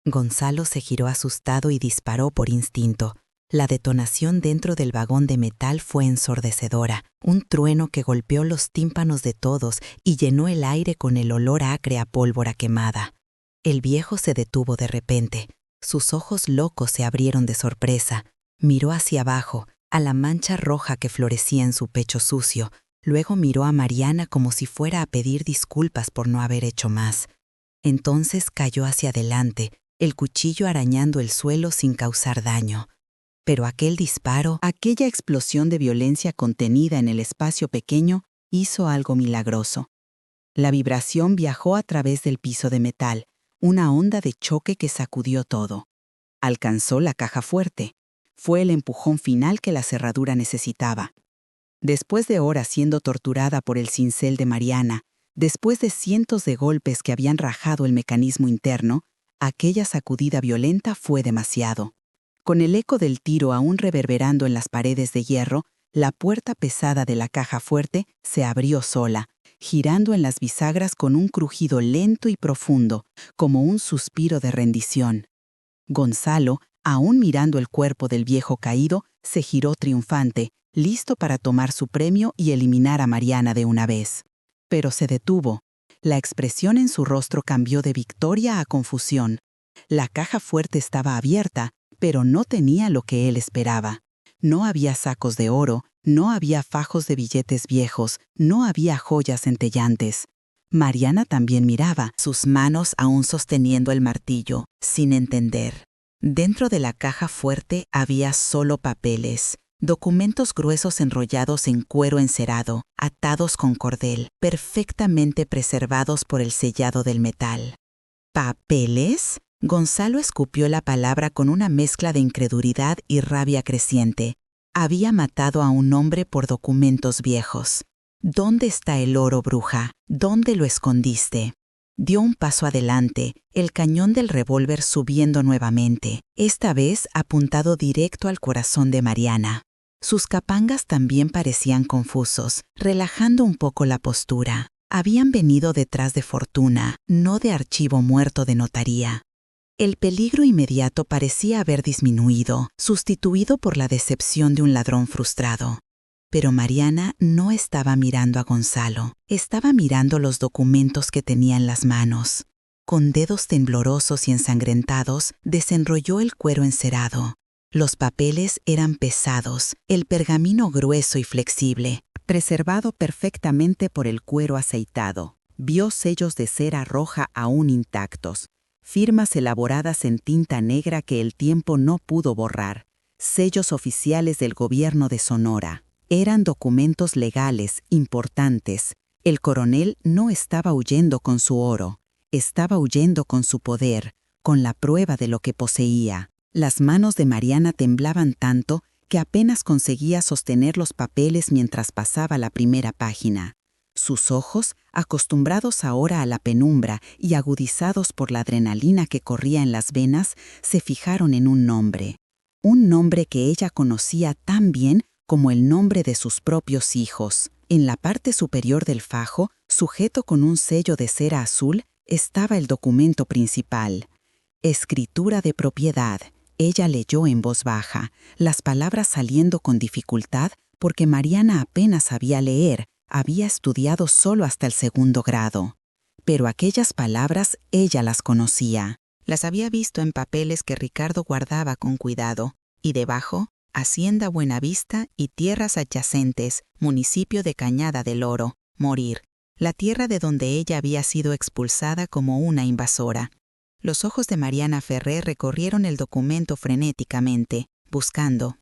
Gonzalo se giró asustado y disparó por instinto. La detonación dentro del vagón de metal fue ensordecedora, un trueno que golpeó los tímpanos de todos y llenó el aire con el olor acre a pólvora quemada. El viejo se detuvo de repente. Sus ojos locos se abrieron de sorpresa. Miró hacia abajo, a la mancha roja que florecía en su pecho sucio. Luego miró a Mariana como si fuera a pedir disculpas por no haber hecho más. Entonces cayó hacia adelante, el cuchillo arañando el suelo sin causar daño. Pero aquel disparo, aquella explosión de violencia contenida en el espacio pequeño, hizo algo milagroso. La vibración viajó a través del piso de metal, una onda de choque que sacudió todo. Alcanzó la caja fuerte. Fue el empujón final que la cerradura necesitaba. Después de horas siendo torturada por el cincel de Mariana, después de cientos de golpes que habían rajado el mecanismo interno, aquella sacudida violenta fue demasiado. Con el eco del tiro aún reverberando en las paredes de hierro, la puerta pesada de la caja fuerte se abrió sola, girando en las bisagras con un crujido lento y profundo, como un suspiro de rendición. Gonzalo, aún mirando el cuerpo del viejo caído, se giró triunfante, listo para tomar su premio y eliminar a Mariana de una vez. Pero se detuvo. La expresión en su rostro cambió de victoria a confusión. La caja fuerte estaba abierta, pero no tenía lo que él esperaba. No había sacos de oro, no había fajos de billetes viejos, no había joyas centellantes. Mariana también miraba, sus manos aún sosteniendo el martillo, sin entender. Dentro de la caja fuerte había solo papeles, documentos gruesos enrollados en cuero encerado, atados con cordel, perfectamente preservados por el sellado del metal. ¿Papeles? Gonzalo escupió la palabra con una mezcla de incredulidad y rabia creciente. Había matado a un hombre por documentos viejos. ¿Dónde está el oro, bruja? ¿Dónde lo escondiste? Dio un paso adelante, el cañón del revólver subiendo nuevamente, esta vez apuntado directo al corazón de Mariana. Sus capangas también parecían confusos, relajando un poco la postura. Habían venido detrás de fortuna, no de archivo muerto de notaría. El peligro inmediato parecía haber disminuido, sustituido por la decepción de un ladrón frustrado. Pero Mariana no estaba mirando a Gonzalo, estaba mirando los documentos que tenía en las manos. Con dedos temblorosos y ensangrentados, desenrolló el cuero encerado. Los papeles eran pesados, el pergamino grueso y flexible, preservado perfectamente por el cuero aceitado. Vio sellos de cera roja aún intactos, firmas elaboradas en tinta negra que el tiempo no pudo borrar, sellos oficiales del gobierno de Sonora. Eran documentos legales, importantes. El coronel no estaba huyendo con su oro, estaba huyendo con su poder, con la prueba de lo que poseía. Las manos de Mariana temblaban tanto que apenas conseguía sostener los papeles mientras pasaba la primera página. Sus ojos, acostumbrados ahora a la penumbra y agudizados por la adrenalina que corría en las venas, se fijaron en un nombre que ella conocía tan bien como el nombre de sus propios hijos. En la parte superior del fajo, sujeto con un sello de cera azul, estaba el documento principal. Escritura de propiedad. Ella leyó en voz baja, las palabras saliendo con dificultad porque Mariana apenas sabía leer, había estudiado solo hasta el 2º grado. Pero aquellas palabras ella las conocía. Las había visto en papeles que Ricardo guardaba con cuidado. Y debajo, Hacienda Buenavista y tierras adyacentes, municipio de Cañada del Oro, morir. la tierra de donde ella había sido expulsada como una invasora. Los ojos de Mariana Ferrer recorrieron el documento frenéticamente, buscando.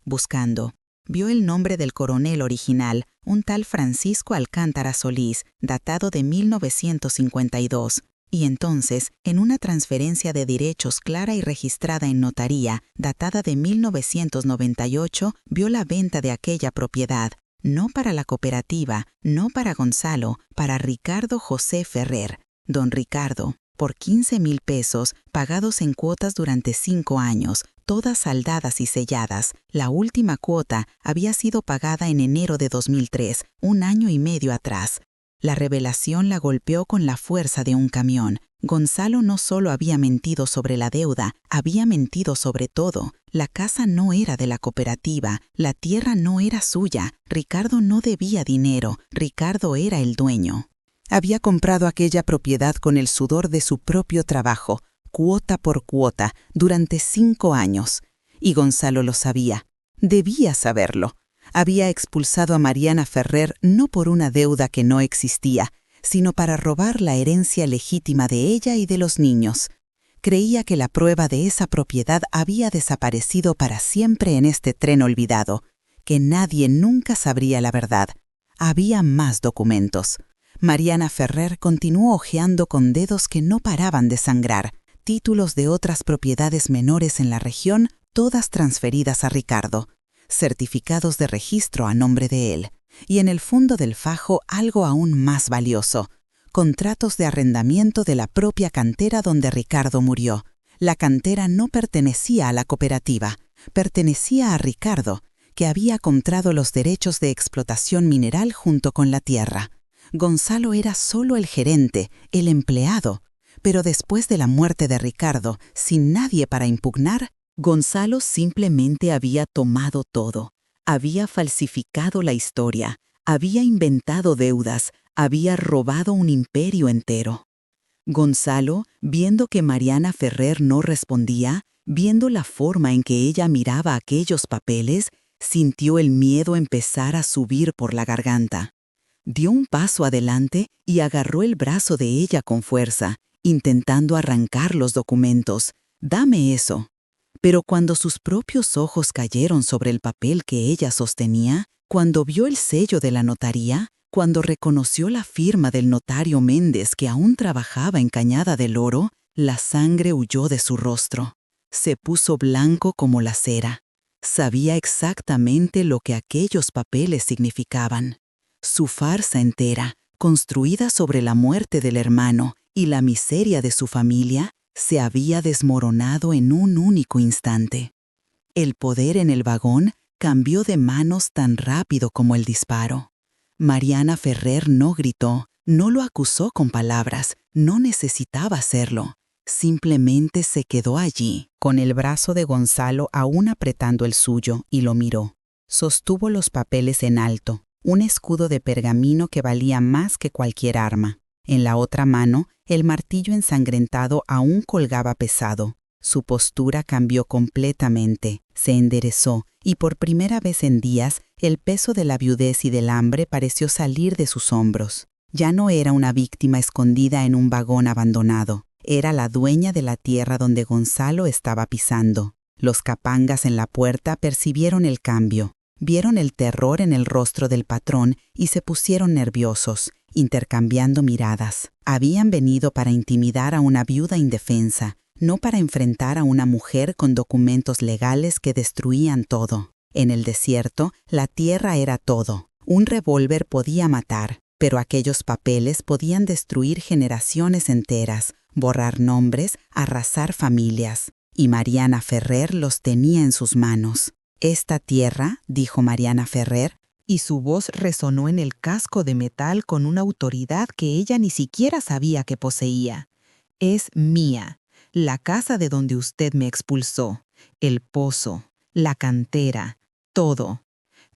Vio el nombre del coronel original, un tal Francisco Alcántara Solís, datado de 1952, y entonces, en una transferencia de derechos clara y registrada en notaría, datada de 1998, vio la venta de aquella propiedad, no para la cooperativa, no para Gonzalo, para Ricardo José Ferrer. Don Ricardo, por 15,000 pesos, pagados en cuotas durante 5 años, todas saldadas y selladas. La última cuota había sido pagada en enero de 2003, 1 año y medio atrás. La revelación la golpeó con la fuerza de un camión. Gonzalo no solo había mentido sobre la deuda, había mentido sobre todo. La casa no era de la cooperativa, la tierra no era suya, Ricardo no debía dinero, Ricardo era el dueño. Había comprado aquella propiedad con el sudor de su propio trabajo, cuota por cuota, durante 5 años. Y Gonzalo lo sabía. Debía saberlo. Había expulsado a Mariana Ferrer no por una deuda que no existía, sino para robar la herencia legítima de ella y de los niños. Creía que la prueba de esa propiedad había desaparecido para siempre en este tren olvidado, que nadie nunca sabría la verdad. Había más documentos. Mariana Ferrer continuó hojeando con dedos que no paraban de sangrar, títulos de otras propiedades menores en la región, todas transferidas a Ricardo, certificados de registro a nombre de él, y en el fondo del fajo algo aún más valioso, contratos de arrendamiento de la propia cantera donde Ricardo murió. La cantera no pertenecía a la cooperativa, pertenecía a Ricardo, que había comprado los derechos de explotación mineral junto con la tierra. Gonzalo era solo el gerente, el empleado, pero después de la muerte de Ricardo, sin nadie para impugnar, Gonzalo simplemente había tomado todo. Había falsificado la historia, había inventado deudas, había robado un imperio entero. Gonzalo, viendo que Mariana Ferrer no respondía, viendo la forma en que ella miraba aquellos papeles, sintió el miedo empezar a subir por la garganta. Dio un paso adelante y agarró el brazo de ella con fuerza, intentando arrancar los documentos. «Dame eso». Pero cuando sus propios ojos cayeron sobre el papel que ella sostenía, cuando vio el sello de la notaría, cuando reconoció la firma del notario Méndez que aún trabajaba en Cañada del Oro, la sangre huyó de su rostro. Se puso blanco como la cera. Sabía exactamente lo que aquellos papeles significaban. Su farsa entera, construida sobre la muerte del hermano y la miseria de su familia, se había desmoronado en un único instante. El poder en el vagón cambió de manos tan rápido como el disparo. Mariana Ferrer no gritó, no lo acusó con palabras, no necesitaba hacerlo. Simplemente se quedó allí, con el brazo de Gonzalo aún apretando el suyo, y lo miró. Sostuvo los papeles en alto, un escudo de pergamino que valía más que cualquier arma. En la otra mano, el martillo ensangrentado aún colgaba pesado. Su postura cambió completamente, se enderezó, y por primera vez en días, el peso de la viudez y del hambre pareció salir de sus hombros. Ya no era una víctima escondida en un vagón abandonado. Era la dueña de la tierra donde Gonzalo estaba pisando. Los capangas en la puerta percibieron el cambio. Vieron el terror en el rostro del patrón y se pusieron nerviosos, intercambiando miradas. Habían venido para intimidar a una viuda indefensa, no para enfrentar a una mujer con documentos legales que destruían todo. En el desierto, la tierra era todo. Un revólver podía matar, pero aquellos papeles podían destruir generaciones enteras, borrar nombres, arrasar familias. Y Mariana Ferrer los tenía en sus manos. «Esta tierra», dijo Mariana Ferrer, y su voz resonó en el casco de metal con una autoridad que ella ni siquiera sabía que poseía. «Es mía. La casa de donde usted me expulsó, el pozo, la cantera, todo».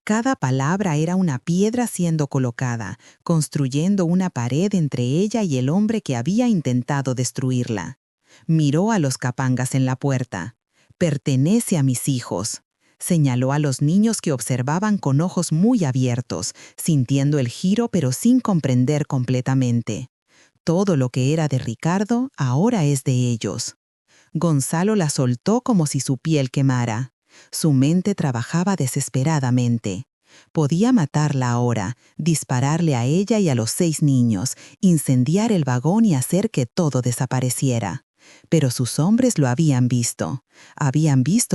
Cada palabra era una piedra siendo colocada, construyendo una pared entre ella y el hombre que había intentado destruirla. Miró a los capangas en la puerta. «Pertenece a mis hijos». Señaló a los niños que observaban con ojos muy abiertos, sintiendo el giro pero sin comprender completamente. Todo lo que era de Ricardo ahora es de ellos. Gonzalo la soltó como si su piel quemara. Su mente trabajaba desesperadamente. Podía matarla ahora, dispararle a ella y a los 6 niños, incendiar el vagón y hacer que todo desapareciera. Pero sus hombres lo habían visto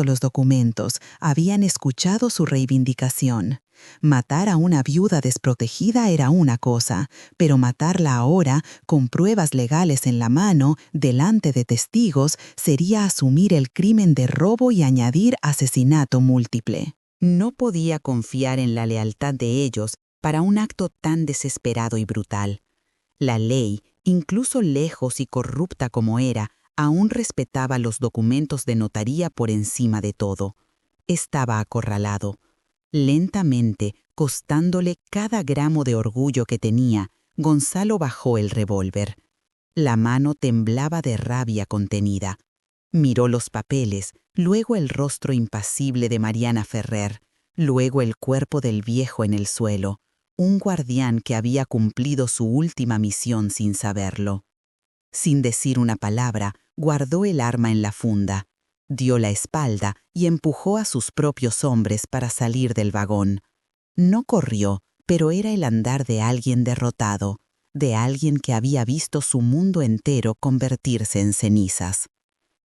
los documentos, habían escuchado su reivindicación. Matar a una viuda desprotegida era una cosa, pero matarla ahora, con pruebas legales en la mano, delante de testigos, sería asumir el crimen de robo y añadir asesinato múltiple. No podía confiar en la lealtad de ellos para un acto tan desesperado y brutal. La ley, incluso lejos y corrupta como era, aún respetaba los documentos de notaría por encima de todo. Estaba acorralado. Lentamente, costándole cada gramo de orgullo que tenía, Gonzalo bajó el revólver. La mano temblaba de rabia contenida. Miró los papeles, luego el rostro impasible de Mariana Ferrer, luego el cuerpo del viejo en el suelo, un guardián que había cumplido su última misión sin saberlo. Sin decir una palabra, guardó el arma en la funda, dio la espalda y empujó a sus propios hombres para salir del vagón. No corrió, pero era el andar de alguien derrotado, de alguien que había visto su mundo entero convertirse en cenizas.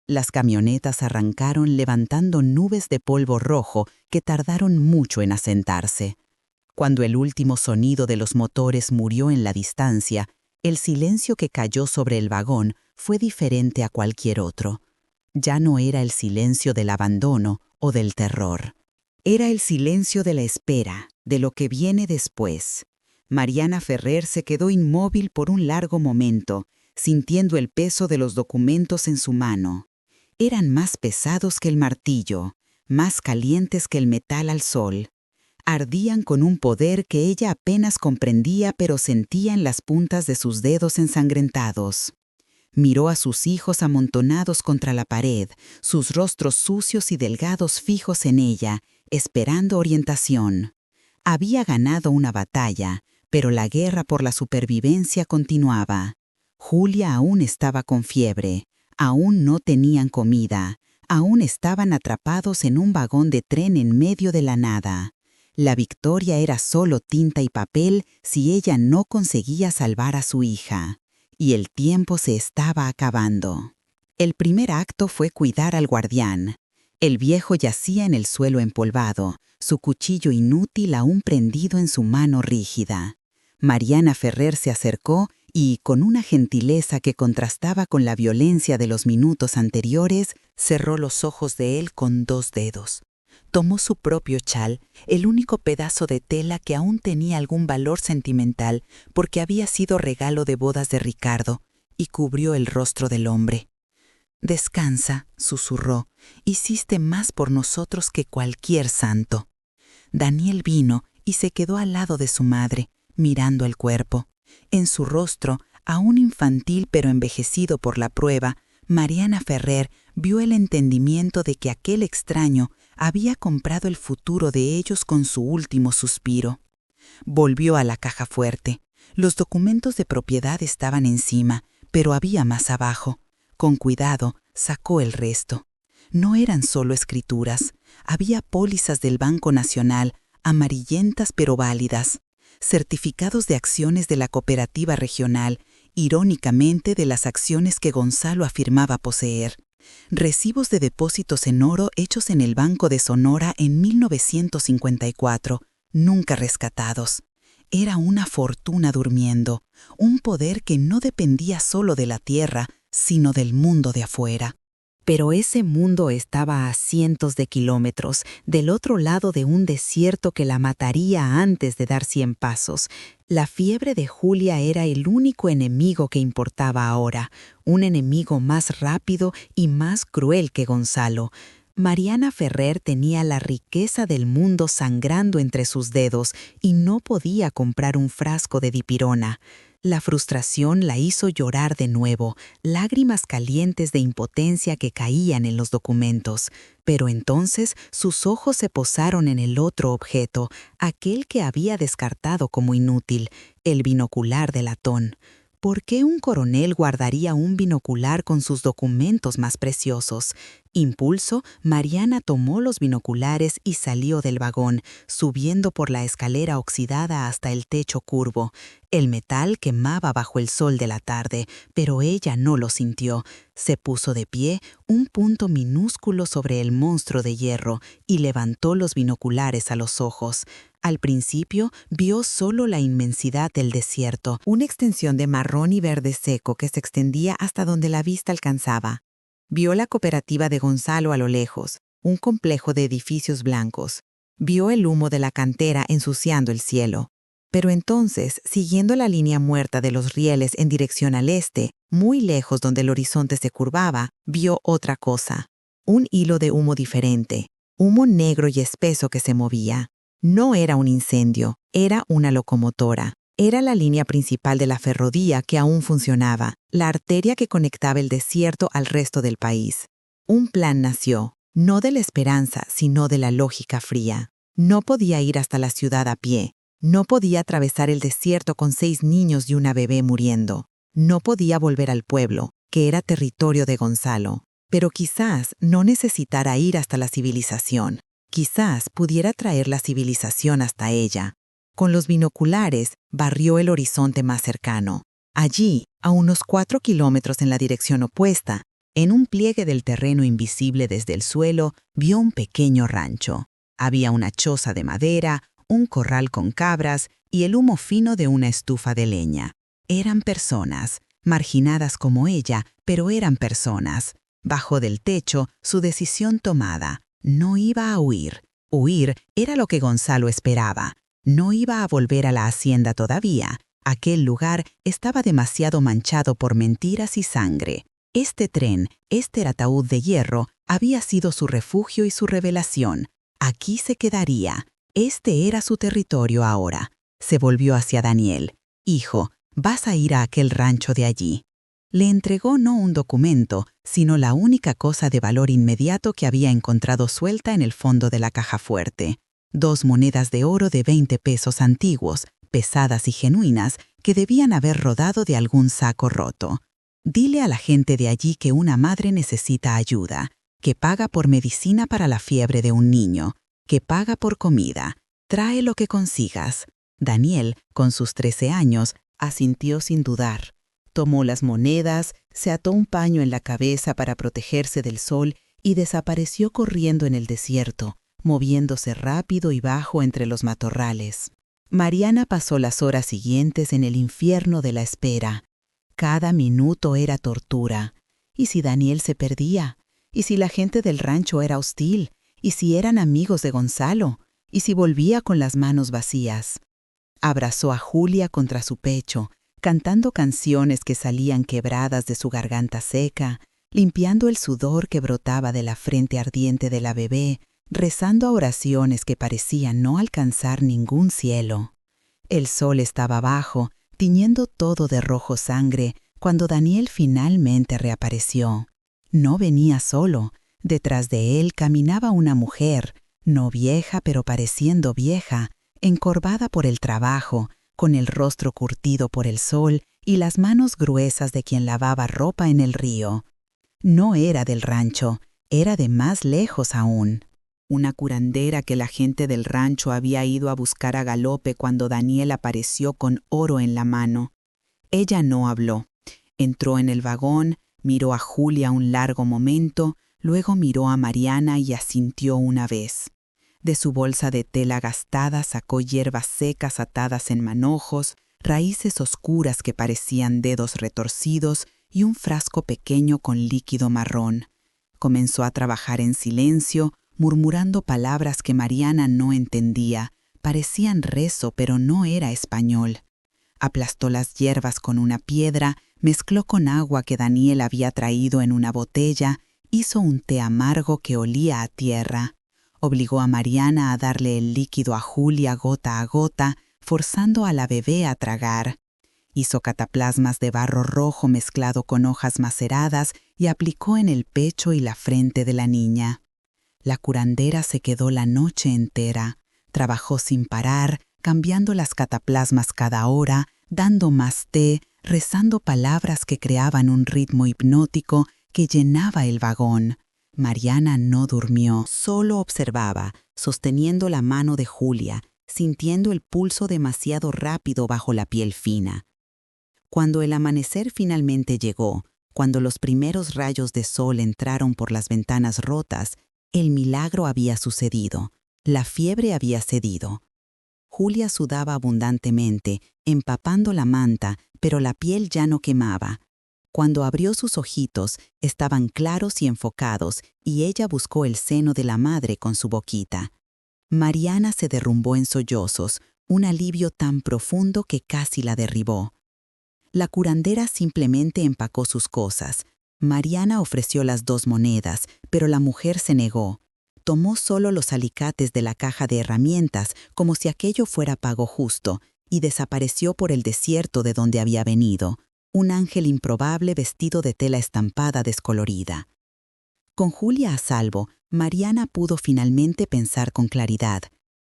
Las camionetas arrancaron levantando nubes de polvo rojo que tardaron mucho en asentarse. Cuando el último sonido de los motores murió en la distancia, el silencio que cayó sobre el vagón fue diferente a cualquier otro. Ya no era el silencio del abandono o del terror. Era el silencio de la espera, de lo que viene después. Mariana Ferrer se quedó inmóvil por un largo momento, sintiendo el peso de los documentos en su mano. Eran más pesados que el martillo, más calientes que el metal al sol. Ardían con un poder que ella apenas comprendía, pero sentía en las puntas de sus dedos ensangrentados. Miró a sus hijos amontonados contra la pared, sus rostros sucios y delgados fijos en ella, esperando orientación. Había ganado una batalla, pero la guerra por la supervivencia continuaba. Julia aún estaba con fiebre, aún no tenían comida, aún estaban atrapados en un vagón de tren en medio de la nada. La victoria era solo tinta y papel si ella no conseguía salvar a su hija. Y el tiempo se estaba acabando. El primer acto fue cuidar al guardián. El viejo yacía en el suelo empolvado, su cuchillo inútil aún prendido en su mano rígida. Mariana Ferrer se acercó y, con una gentileza que contrastaba con la violencia de los minutos anteriores, cerró los ojos de él con 2 dedos. Tomó su propio chal, el único pedazo de tela que aún tenía algún valor sentimental porque había sido regalo de bodas de Ricardo, y cubrió el rostro del hombre. «Descansa», susurró, «hiciste más por nosotros que cualquier santo». Daniel vino y se quedó al lado de su madre, mirando el cuerpo. En su rostro, aún infantil pero envejecido por la prueba, Mariana Ferrer vio el entendimiento de que aquel extraño había comprado el futuro de ellos con su último suspiro. Volvió a la caja fuerte. Los documentos de propiedad estaban encima, pero había más abajo. Con cuidado, sacó el resto. No eran solo escrituras. Había pólizas del Banco Nacional, amarillentas pero válidas. Certificados de acciones de la cooperativa regional, irónicamente de las acciones que Gonzalo afirmaba poseer. Recibos de depósitos en oro hechos en el Banco de Sonora en 1954, nunca rescatados. Era una fortuna durmiendo, un poder que no dependía solo de la tierra, sino del mundo de afuera. Pero ese mundo estaba a cientos de kilómetros, del otro lado de un desierto que la mataría antes de dar 100 pasos. La fiebre de Julia era el único enemigo que importaba ahora, un enemigo más rápido y más cruel que Gonzalo. Mariana Ferrer tenía la riqueza del mundo sangrando entre sus dedos y no podía comprar un frasco de dipirona. La frustración la hizo llorar de nuevo, lágrimas calientes de impotencia que caían en los documentos. Pero entonces sus ojos se posaron en el otro objeto, aquel que había descartado como inútil, el binocular de latón. ¿Por qué un coronel guardaría un binocular con sus documentos más preciosos? Impulso, Mariana tomó los binoculares y salió del vagón, subiendo por la escalera oxidada hasta el techo curvo. El metal quemaba bajo el sol de la tarde, pero ella no lo sintió. Se puso de pie, un punto minúsculo sobre el monstruo de hierro, y levantó los binoculares a los ojos. Al principio, vio solo la inmensidad del desierto, una extensión de marrón y verde seco que se extendía hasta donde la vista alcanzaba. Vio la cooperativa de Gonzalo a lo lejos, un complejo de edificios blancos. Vio el humo de la cantera ensuciando el cielo. Pero entonces, siguiendo la línea muerta de los rieles en dirección al este, muy lejos donde el horizonte se curvaba, vio otra cosa. Un hilo de humo diferente, humo negro y espeso que se movía. No era un incendio, era una locomotora. Era la línea principal de la ferrovía que aún funcionaba, la arteria que conectaba el desierto al resto del país. Un plan nació, no de la esperanza, sino de la lógica fría. No podía ir hasta la ciudad a pie. No podía atravesar el desierto con 6 niños y una bebé muriendo. No podía volver al pueblo, que era territorio de Gonzalo. Pero quizás no necesitara ir hasta la civilización. Quizás pudiera traer la civilización hasta ella. Con los binoculares, barrió el horizonte más cercano. Allí, a unos 4 kilómetros en la dirección opuesta, en un pliegue del terreno invisible desde el suelo, vio un pequeño rancho. Había una choza de madera, un corral con cabras y el humo fino de una estufa de leña. Eran personas, marginadas como ella, pero eran personas. Bajo del techo, su decisión tomada. No iba a huir. Huir era lo que Gonzalo esperaba. No iba a volver a la hacienda todavía. Aquel lugar estaba demasiado manchado por mentiras y sangre. Este tren, este ataúd de hierro, había sido su refugio y su revelación. Aquí se quedaría. Este era su territorio ahora. Se volvió hacia Daniel. «Hijo, vas a ir a aquel rancho de allí». Le entregó no un documento, sino la única cosa de valor inmediato que había encontrado suelta en el fondo de la caja fuerte. 2 monedas de oro de 20 pesos antiguos, pesadas y genuinas, que debían haber rodado de algún saco roto. Dile a la gente de allí que una madre necesita ayuda, que paga por medicina para la fiebre de un niño, que paga por comida. Trae lo que consigas. Daniel, con sus 13 años, asintió sin dudar. Tomó las monedas, se ató un paño en la cabeza para protegerse del sol y desapareció corriendo en el desierto, moviéndose rápido y bajo entre los matorrales. Mariana pasó las horas siguientes en el infierno de la espera. Cada minuto era tortura. ¿Y si Daniel se perdía? ¿Y si la gente del rancho era hostil? ¿Y si eran amigos de Gonzalo? ¿Y si volvía con las manos vacías? Abrazó a Julia contra su pecho, cantando canciones que salían quebradas de su garganta seca, limpiando el sudor que brotaba de la frente ardiente de la bebé, rezando a oraciones que parecían no alcanzar ningún cielo. El sol estaba bajo, tiñendo todo de rojo sangre, cuando Daniel finalmente reapareció. No venía solo. Detrás de él caminaba una mujer, no vieja pero pareciendo vieja, encorvada por el trabajo, con el rostro curtido por el sol y las manos gruesas de quien lavaba ropa en el río. No era del rancho, era de más lejos aún. Una curandera que la gente del rancho había ido a buscar a galope cuando Daniel apareció con oro en la mano. Ella no habló. Entró en el vagón, miró a Julia un largo momento, luego miró a Mariana y asintió una vez. De su bolsa de tela gastada sacó hierbas secas atadas en manojos, raíces oscuras que parecían dedos retorcidos y un frasco pequeño con líquido marrón. Comenzó a trabajar en silencio, murmurando palabras que Mariana no entendía. Parecían rezo, pero no era español. Aplastó las hierbas con una piedra, mezcló con agua que Daniel había traído en una botella Hizo un té amargo que olía a tierra. Obligó a Mariana a darle el líquido a Julia gota a gota, forzando a la bebé a tragar. Hizo cataplasmas de barro rojo mezclado con hojas maceradas y aplicó en el pecho y la frente de la niña. La curandera se quedó la noche entera. Trabajó sin parar, cambiando las cataplasmas cada hora, dando más té, rezando palabras que creaban un ritmo hipnótico que llenaba el vagón. Mariana no durmió, solo observaba, sosteniendo la mano de Julia, sintiendo el pulso demasiado rápido bajo la piel fina. Cuando el amanecer finalmente llegó, cuando los primeros rayos de sol entraron por las ventanas rotas, el milagro había sucedido. La fiebre había cedido. Julia sudaba abundantemente, empapando la manta, pero la piel ya no quemaba. Cuando abrió sus ojitos, estaban claros y enfocados, y ella buscó el seno de la madre con su boquita. Mariana se derrumbó en sollozos, un alivio tan profundo que casi la derribó. La curandera simplemente empacó sus cosas. Mariana ofreció las 2 monedas, pero la mujer se negó. Tomó solo los alicates de la caja de herramientas como si aquello fuera pago justo, y desapareció por el desierto de donde había venido, un ángel improbable vestido de tela estampada descolorida. Con Julia a salvo, Mariana pudo finalmente pensar con claridad.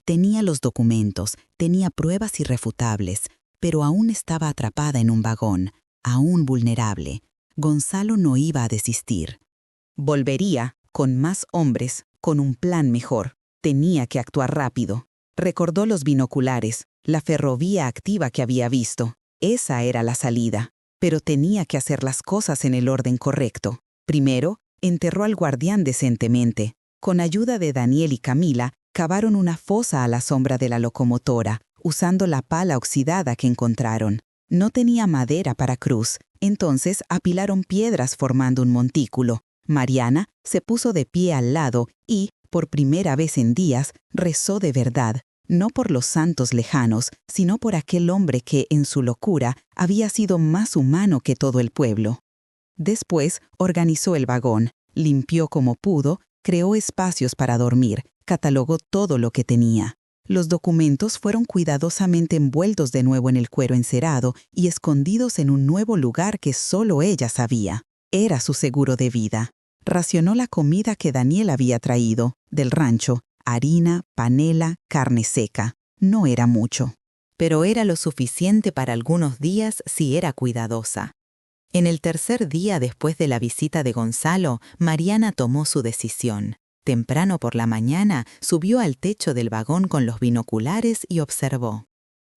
Tenía los documentos, tenía pruebas irrefutables, pero aún estaba atrapada en un vagón, aún vulnerable. Gonzalo no iba a desistir. Volvería, con más hombres, con un plan mejor. Tenía que actuar rápido. Recordó los binoculares, la ferrovía activa que había visto. Esa era la salida, pero tenía que hacer las cosas en el orden correcto. Primero, enterró al guardián decentemente. Con ayuda de Daniel y Camila, cavaron una fosa a la sombra de la locomotora, usando la pala oxidada que encontraron. No tenía madera para cruz, entonces apilaron piedras formando un montículo. Mariana se puso de pie al lado y, por primera vez en días, rezó de verdad, no por los santos lejanos, sino por aquel hombre que, en su locura, había sido más humano que todo el pueblo. Después organizó el vagón, limpió como pudo, creó espacios para dormir, catalogó todo lo que tenía. Los documentos fueron cuidadosamente envueltos de nuevo en el cuero encerado y escondidos en un nuevo lugar que solo ella sabía. Era su seguro de vida. Racionó la comida que Daniel había traído, del rancho, harina, panela, carne seca. No era mucho, pero era lo suficiente para algunos días si era cuidadosa. En el tercer día después de la visita de Gonzalo, Mariana tomó su decisión. Temprano por la mañana, subió al techo del vagón con los binoculares y observó.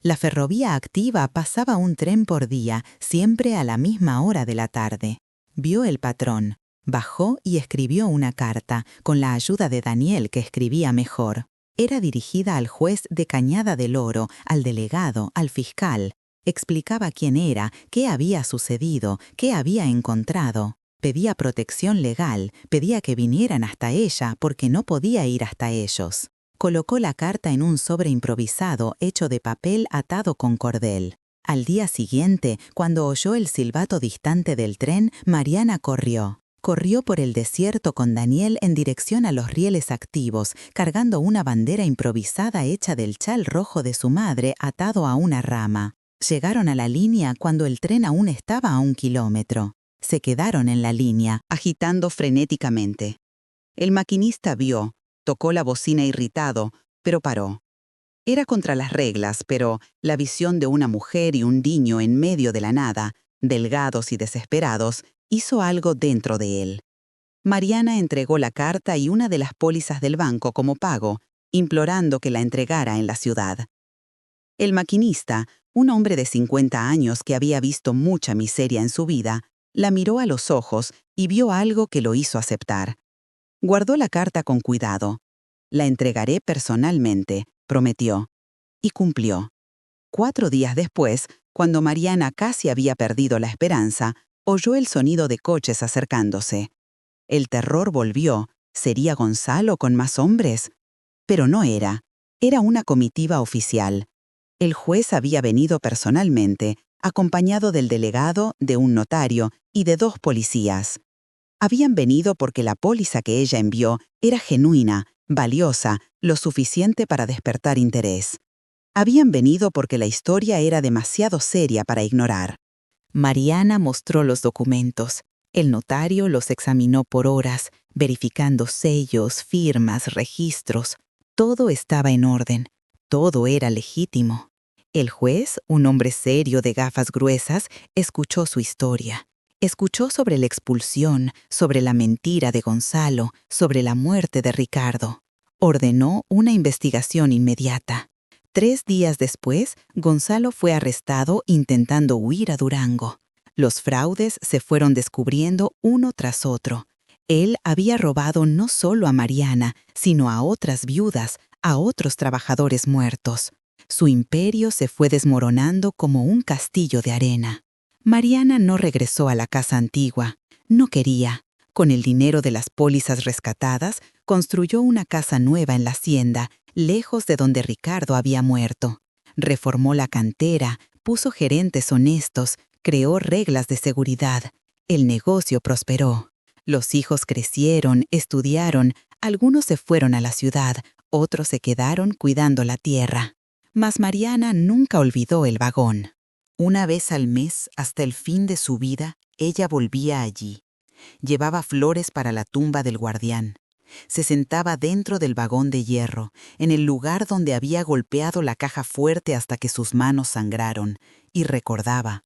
La ferrovía activa pasaba un tren por día, siempre a la misma hora de la tarde. Vio el patrón, bajó y escribió una carta, con la ayuda de Daniel, que escribía mejor. Era dirigida al juez de Cañada del Oro, al delegado, al fiscal. Explicaba quién era, qué había sucedido, qué había encontrado. Pedía protección legal, pedía que vinieran hasta ella porque no podía ir hasta ellos. Colocó la carta en un sobre improvisado hecho de papel atado con cordel. Al día siguiente, cuando oyó el silbato distante del tren, Mariana corrió. Corrió por el desierto con Daniel en dirección a los rieles activos, cargando una bandera improvisada hecha del chal rojo de su madre atado a una rama. Llegaron a la línea cuando el tren aún estaba a 1 kilómetro. Se quedaron en la línea, agitando frenéticamente. El maquinista vio, tocó la bocina irritado, pero paró. Era contra las reglas, pero la visión de una mujer y un niño en medio de la nada, delgados y desesperados, hizo algo dentro de él. Mariana entregó la carta y una de las pólizas del banco como pago, implorando que la entregara en la ciudad. El maquinista, un hombre de 50 años que había visto mucha miseria en su vida, la miró a los ojos y vio algo que lo hizo aceptar. Guardó la carta con cuidado. La entregaré personalmente, prometió. Y cumplió. 4 días después, cuando Mariana casi había perdido la esperanza, oyó el sonido de coches acercándose. El terror volvió. ¿Sería Gonzalo con más hombres? Pero no era. Era una comitiva oficial. El juez había venido personalmente, acompañado del delegado, de un notario y de 2 policías. Habían venido porque la póliza que ella envió era genuina, valiosa, lo suficiente para despertar interés. Habían venido porque la historia era demasiado seria para ignorar. Mariana mostró los documentos. El notario los examinó por horas, verificando sellos, firmas, registros. Todo estaba en orden. Todo era legítimo. El juez, un hombre serio de gafas gruesas, escuchó su historia. Escuchó sobre la expulsión, sobre la mentira de Gonzalo, sobre la muerte de Ricardo. Ordenó una investigación inmediata. 3 días después, Gonzalo fue arrestado intentando huir a Durango. Los fraudes se fueron descubriendo uno tras otro. Él había robado no solo a Mariana, sino a otras viudas, a otros trabajadores muertos. Su imperio se fue desmoronando como un castillo de arena. Mariana no regresó a la casa antigua. No quería. Con el dinero de las pólizas rescatadas, construyó una casa nueva en la hacienda, lejos de donde Ricardo había muerto. Reformó la cantera, puso gerentes honestos, creó reglas de seguridad. El negocio prosperó. Los hijos crecieron, estudiaron, algunos se fueron a la ciudad, otros se quedaron cuidando la tierra. Mas Mariana nunca olvidó el vagón. Una vez al mes, hasta el fin de su vida, ella volvía allí. Llevaba flores para la tumba del guardián. Se sentaba dentro del vagón de hierro, en el lugar donde había golpeado la caja fuerte hasta que sus manos sangraron, y recordaba.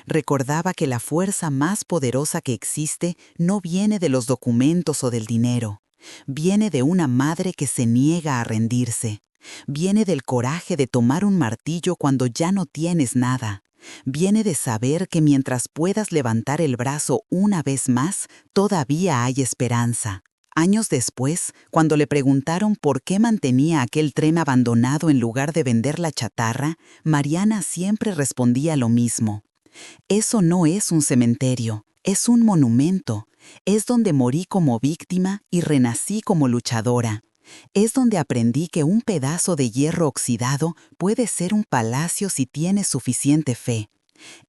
Recordaba que la fuerza más poderosa que existe no viene de los documentos o del dinero. Viene de una madre que se niega a rendirse. Viene del coraje de tomar un martillo cuando ya no tienes nada. Viene de saber que mientras puedas levantar el brazo una vez más, todavía hay esperanza. Años después, cuando le preguntaron por qué mantenía aquel tren abandonado en lugar de vender la chatarra, Mariana siempre respondía lo mismo. Eso no es un cementerio, es un monumento. Es donde morí como víctima y renací como luchadora. Es donde aprendí que un pedazo de hierro oxidado puede ser un palacio si tienes suficiente fe.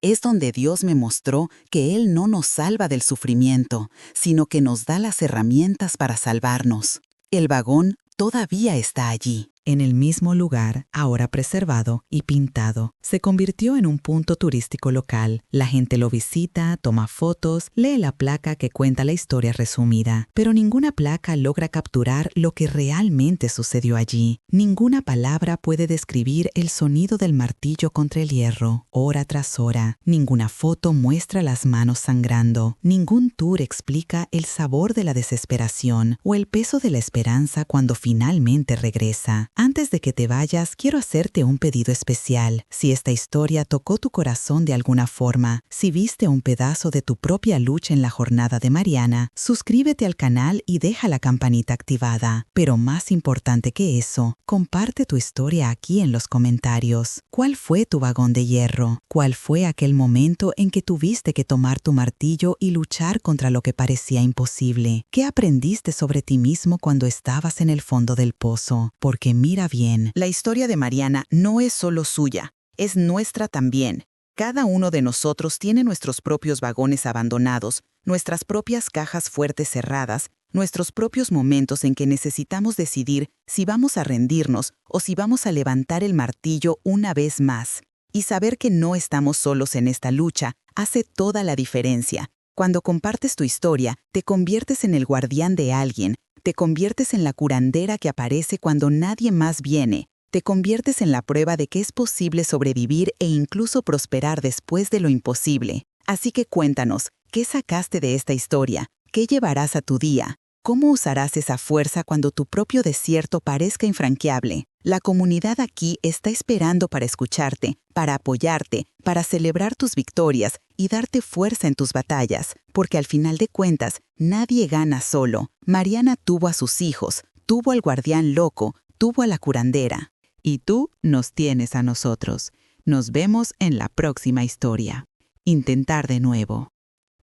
Es donde Dios me mostró que Él no nos salva del sufrimiento, sino que nos da las herramientas para salvarnos. El vagón todavía está allí. En el mismo lugar, ahora preservado y pintado, se convirtió en un punto turístico local. La gente lo visita, toma fotos, lee la placa que cuenta la historia resumida, pero ninguna placa logra capturar lo que realmente sucedió allí. Ninguna palabra puede describir el sonido del martillo contra el hierro, hora tras hora. Ninguna foto muestra las manos sangrando. Ningún tour explica el sabor de la desesperación o el peso de la esperanza cuando finalmente regresa. Antes de que te vayas, quiero hacerte un pedido especial. Si esta historia tocó tu corazón de alguna forma, si viste un pedazo de tu propia lucha en la jornada de Mariana, suscríbete al canal y deja la campanita activada. Pero más importante que eso, comparte tu historia aquí en los comentarios. ¿Cuál fue tu vagón de hierro? ¿Cuál fue aquel momento en que tuviste que tomar tu martillo y luchar contra lo que parecía imposible? ¿Qué aprendiste sobre ti mismo cuando estabas en el fondo del pozo? Porque mira bien, la historia de Mariana no es solo suya, es nuestra también. Cada uno de nosotros tiene nuestros propios vagones abandonados, nuestras propias cajas fuertes cerradas, nuestros propios momentos en que necesitamos decidir si vamos a rendirnos o si vamos a levantar el martillo una vez más. Y saber que no estamos solos en esta lucha hace toda la diferencia. Cuando compartes tu historia, te conviertes en el guardián de alguien. Te conviertes en la curandera que aparece cuando nadie más viene. Te conviertes en la prueba de que es posible sobrevivir e incluso prosperar después de lo imposible. Así que cuéntanos, ¿qué sacaste de esta historia? ¿Qué llevarás a tu día? ¿Cómo usarás esa fuerza cuando tu propio desierto parezca infranqueable? La comunidad aquí está esperando para escucharte, para apoyarte, para celebrar tus victorias y darte fuerza en tus batallas, porque al final de cuentas, nadie gana solo. Mariana tuvo a sus hijos, tuvo al guardián loco, tuvo a la curandera. Y tú nos tienes a nosotros. Nos vemos en la próxima historia. Intentar de nuevo.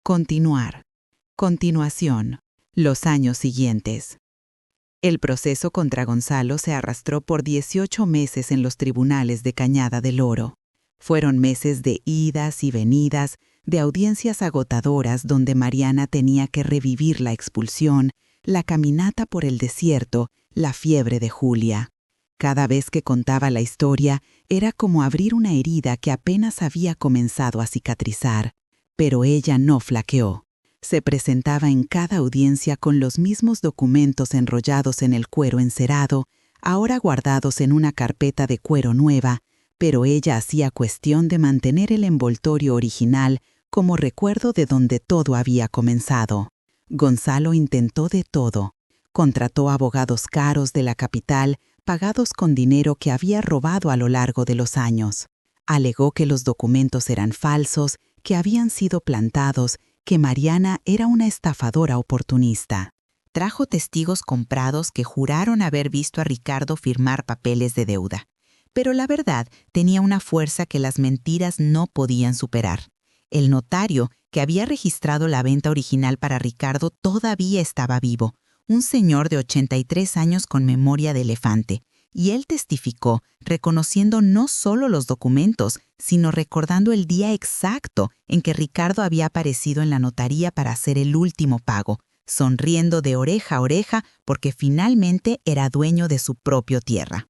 Continuar. Continuación. Los años siguientes. El proceso contra Gonzalo se arrastró por 18 meses en los tribunales de Cañada del Oro. Fueron meses de idas y venidas, de audiencias agotadoras donde Mariana tenía que revivir la expulsión, la caminata por el desierto, la fiebre de Julia. Cada vez que contaba la historia, era como abrir una herida que apenas había comenzado a cicatrizar. Pero ella no flaqueó. Se presentaba en cada audiencia con los mismos documentos enrollados en el cuero encerado, ahora guardados en una carpeta de cuero nueva, pero ella hacía cuestión de mantener el envoltorio original como recuerdo de donde todo había comenzado. Gonzalo intentó de todo. Contrató abogados caros de la capital, pagados con dinero que había robado a lo largo de los años. Alegó que los documentos eran falsos, que habían sido plantados, que Mariana era una estafadora oportunista. Trajo testigos comprados que juraron haber visto a Ricardo firmar papeles de deuda. Pero la verdad tenía una fuerza que las mentiras no podían superar. El notario, que había registrado la venta original para Ricardo, todavía estaba vivo, un señor de 83 años con memoria de elefante, y él testificó, reconociendo no solo los documentos, sino recordando el día exacto en que Ricardo había aparecido en la notaría para hacer el último pago, sonriendo de oreja a oreja porque finalmente era dueño de su propia tierra.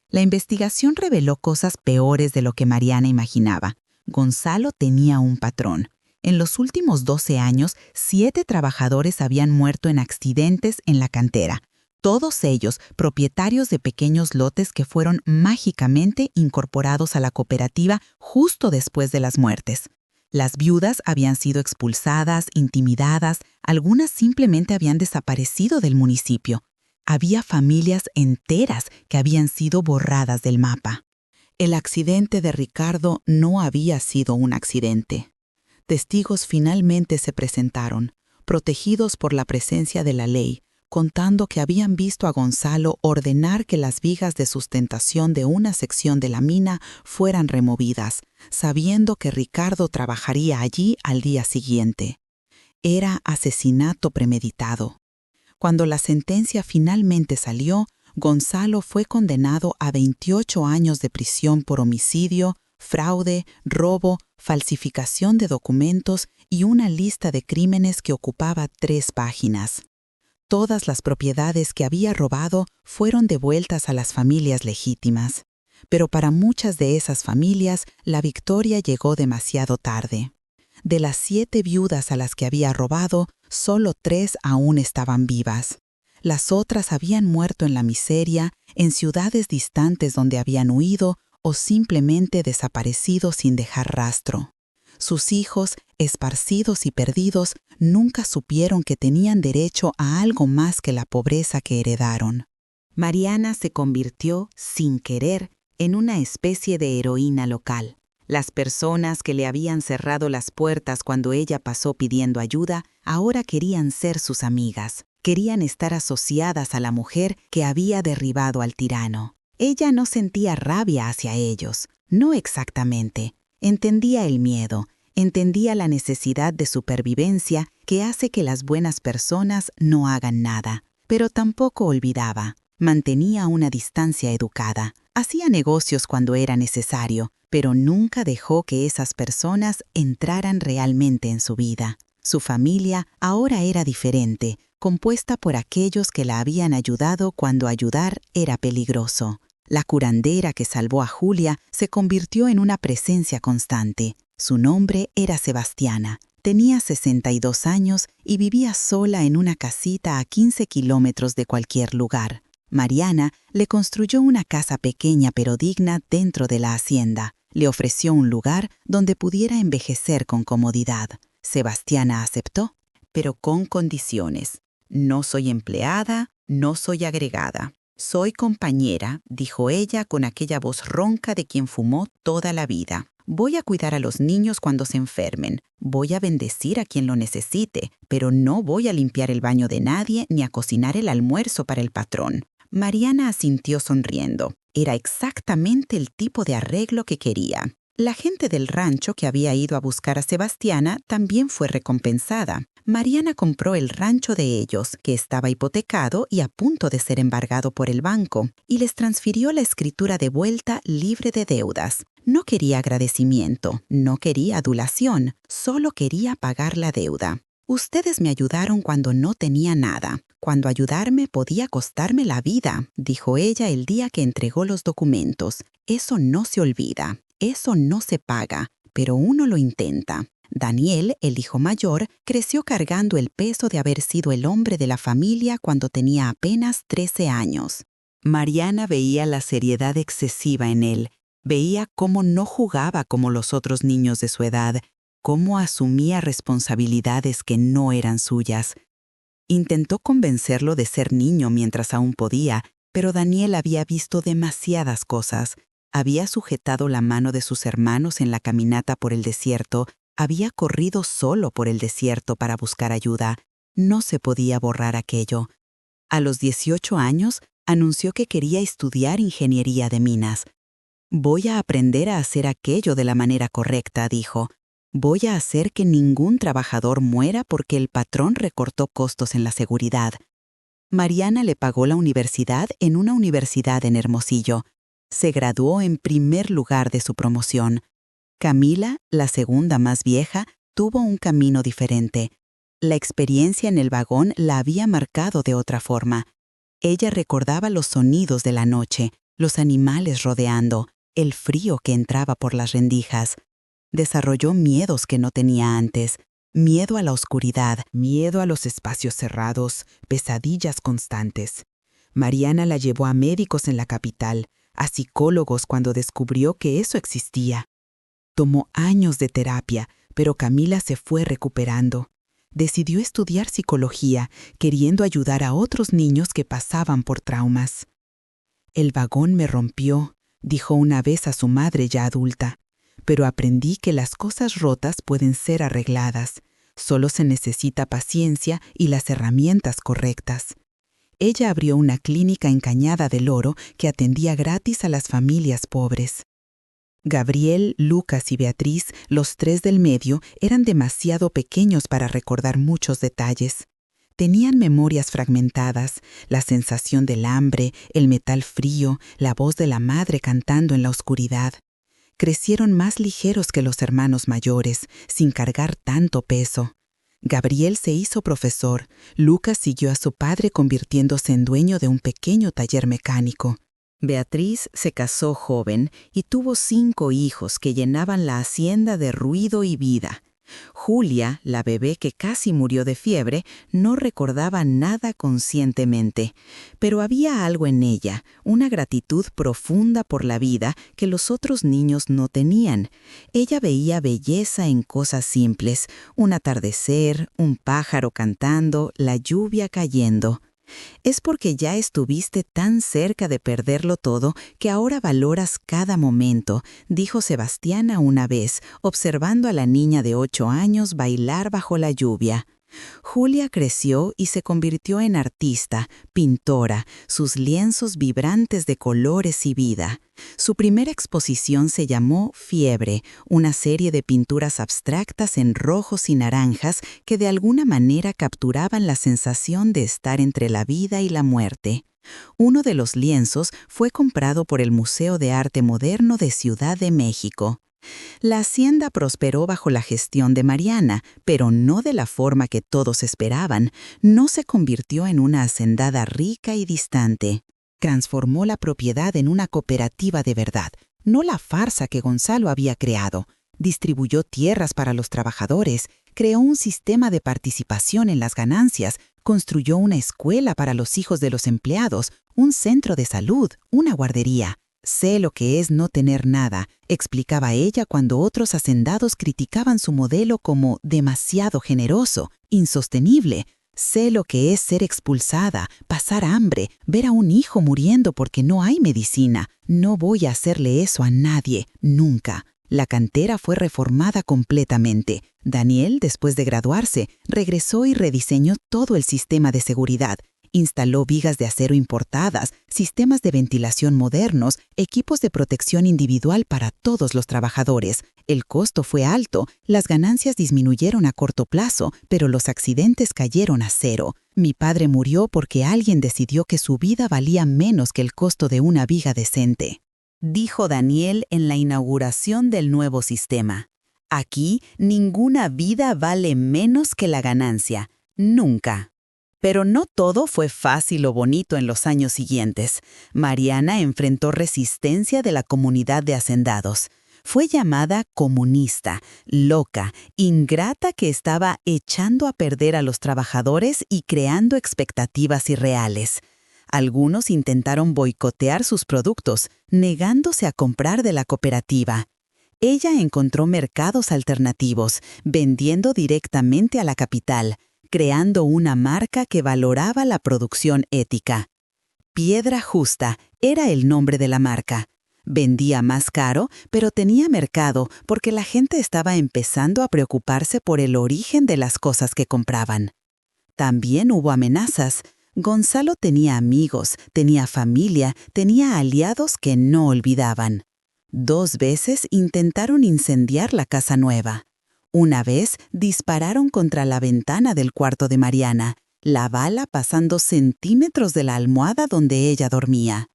La investigación reveló cosas peores de lo que Mariana imaginaba. Gonzalo tenía un patrón. En los últimos 12 años, 7 trabajadores habían muerto en accidentes en la cantera. Todos ellos propietarios de pequeños lotes que fueron mágicamente incorporados a la cooperativa justo después de las muertes. Las viudas habían sido expulsadas, intimidadas, algunas simplemente habían desaparecido del municipio. Había familias enteras que habían sido borradas del mapa. El accidente de Ricardo no había sido un accidente. Testigos finalmente se presentaron, protegidos por la presencia de la ley, contando que habían visto a Gonzalo ordenar que las vigas de sustentación de una sección de la mina fueran removidas, sabiendo que Ricardo trabajaría allí al día siguiente. Era asesinato premeditado. Cuando la sentencia finalmente salió, Gonzalo fue condenado a 28 años de prisión por homicidio, fraude, robo, falsificación de documentos y una lista de crímenes que ocupaba 3 páginas. Todas las propiedades que había robado fueron devueltas a las familias legítimas, pero para muchas de esas familias la victoria llegó demasiado tarde. De las 7 viudas a las que había robado, solo 3 aún estaban vivas. Las otras habían muerto en la miseria, en ciudades distantes donde habían huido o simplemente desaparecido sin dejar rastro. Sus hijos, esparcidos y perdidos, nunca supieron que tenían derecho a algo más que la pobreza que heredaron. Mariana se convirtió, sin querer, en una especie de heroína local. Las personas que le habían cerrado las puertas cuando ella pasó pidiendo ayuda, ahora querían ser sus amigas. Querían estar asociadas a la mujer que había derribado al tirano. Ella no sentía rabia hacia ellos, no exactamente. Entendía el miedo, entendía la necesidad de supervivencia que hace que las buenas personas no hagan nada, pero tampoco olvidaba. Mantenía una distancia educada, hacía negocios cuando era necesario, pero nunca dejó que esas personas entraran realmente en su vida. Su familia ahora era diferente, compuesta por aquellos que la habían ayudado cuando ayudar era peligroso. La curandera que salvó a Julia se convirtió en una presencia constante. Su nombre era Sebastiana. Tenía 62 años y vivía sola en una casita a 15 kilómetros de cualquier lugar. Mariana le construyó una casa pequeña pero digna dentro de la hacienda. Le ofreció un lugar donde pudiera envejecer con comodidad. Sebastiana aceptó, pero con condiciones. No soy empleada, no soy agregada. Soy compañera, dijo ella con aquella voz ronca de quien fumó toda la vida. Voy a cuidar a los niños cuando se enfermen. Voy a bendecir a quien lo necesite, pero no voy a limpiar el baño de nadie ni a cocinar el almuerzo para el patrón. Mariana asintió sonriendo. Era exactamente el tipo de arreglo que quería. La gente del rancho que había ido a buscar a Sebastiana también fue recompensada. Mariana compró el rancho de ellos, que estaba hipotecado y a punto de ser embargado por el banco, y les transfirió la escritura de vuelta libre de deudas. No quería agradecimiento, no quería adulación, solo quería pagar la deuda. Ustedes me ayudaron cuando no tenía nada. Cuando ayudarme podía costarme la vida, dijo ella el día que entregó los documentos. Eso no se olvida, eso no se paga, pero uno lo intenta. Daniel, el hijo mayor, creció cargando el peso de haber sido el hombre de la familia cuando tenía apenas 13 años. Mariana veía la seriedad excesiva en él, veía cómo no jugaba como los otros niños de su edad, cómo asumía responsabilidades que no eran suyas. Intentó convencerlo de ser niño mientras aún podía, pero Daniel había visto demasiadas cosas. Había sujetado la mano de sus hermanos en la caminata por el desierto, había corrido solo por el desierto para buscar ayuda. No se podía borrar aquello. A los 18 años, anunció que quería estudiar ingeniería de minas. «Voy a aprender a hacer aquello de la manera correcta», dijo. «Voy a hacer que ningún trabajador muera porque el patrón recortó costos en la seguridad». Mariana le pagó la universidad en una universidad en Hermosillo. Se graduó en primer lugar de su promoción. Camila, la segunda más vieja, tuvo un camino diferente. La experiencia en el vagón la había marcado de otra forma. Ella recordaba los sonidos de la noche, los animales rodeando, el frío que entraba por las rendijas. Desarrolló miedos que no tenía antes. Miedo a la oscuridad, miedo a los espacios cerrados, pesadillas constantes. Mariana la llevó a médicos en la capital, a psicólogos cuando descubrió que eso existía. Tomó años de terapia, pero Camila se fue recuperando. Decidió estudiar psicología, queriendo ayudar a otros niños que pasaban por traumas. «El vagón me rompió», dijo una vez a su madre ya adulta, «pero aprendí que las cosas rotas pueden ser arregladas. Solo se necesita paciencia y las herramientas correctas». Ella abrió una clínica en Cañada del Oro que atendía gratis a las familias pobres. Gabriel, Lucas y Beatriz, los tres del medio, eran demasiado pequeños para recordar muchos detalles. Tenían memorias fragmentadas, la sensación del hambre, el metal frío, la voz de la madre cantando en la oscuridad. Crecieron más ligeros que los hermanos mayores, sin cargar tanto peso. Gabriel se hizo profesor, Lucas siguió a su padre convirtiéndose en dueño de un pequeño taller mecánico. Beatriz se casó joven y tuvo 5 hijos que llenaban la hacienda de ruido y vida. Julia, la bebé que casi murió de fiebre, no recordaba nada conscientemente, pero había algo en ella, una gratitud profunda por la vida que los otros niños no tenían. Ella veía belleza en cosas simples, un atardecer, un pájaro cantando, la lluvia cayendo. Es porque ya estuviste tan cerca de perderlo todo que ahora valoras cada momento, dijo Sebastiana una vez, observando a la niña de 8 años bailar bajo la lluvia. Julia creció y se convirtió en artista, pintora, sus lienzos vibrantes de colores y vida. Su primera exposición se llamó Fiebre, una serie de pinturas abstractas en rojos y naranjas que de alguna manera capturaban la sensación de estar entre la vida y la muerte. Uno de los lienzos fue comprado por el Museo de Arte Moderno de Ciudad de México. La hacienda prosperó bajo la gestión de Mariana, pero no de la forma que todos esperaban. No se convirtió en una hacendada rica y distante. Transformó la propiedad en una cooperativa de verdad, no la farsa que Gonzalo había creado. Distribuyó tierras para los trabajadores, creó un sistema de participación en las ganancias, construyó una escuela para los hijos de los empleados, un centro de salud, una guardería. «Sé lo que es no tener nada», explicaba ella cuando otros hacendados criticaban su modelo como demasiado generoso, insostenible. «Sé lo que es ser expulsada, pasar hambre, ver a un hijo muriendo porque no hay medicina. No voy a hacerle eso a nadie, nunca». La cantera fue reformada completamente. Daniel, después de graduarse, regresó y rediseñó todo el sistema de seguridad. Instaló vigas de acero importadas, sistemas de ventilación modernos, equipos de protección individual para todos los trabajadores. El costo fue alto, las ganancias disminuyeron a corto plazo, pero los accidentes cayeron a cero. Mi padre murió porque alguien decidió que su vida valía menos que el costo de una viga decente, dijo Daniel en la inauguración del nuevo sistema. Aquí, ninguna vida vale menos que la ganancia. Nunca. Pero no todo fue fácil o bonito en los años siguientes. Mariana enfrentó resistencia de la comunidad de hacendados. Fue llamada comunista, loca, ingrata que estaba echando a perder a los trabajadores y creando expectativas irreales. Algunos intentaron boicotear sus productos, negándose a comprar de la cooperativa. Ella encontró mercados alternativos, vendiendo directamente a la capital, creando una marca que valoraba la producción ética. Piedra Justa era el nombre de la marca. Vendía más caro, pero tenía mercado porque la gente estaba empezando a preocuparse por el origen de las cosas que compraban. También hubo amenazas. Gonzalo tenía amigos, tenía familia, tenía aliados que no olvidaban. 2 veces intentaron incendiar la casa nueva. Una vez dispararon contra la ventana del cuarto de Mariana, la bala pasando centímetros de la almohada donde ella dormía.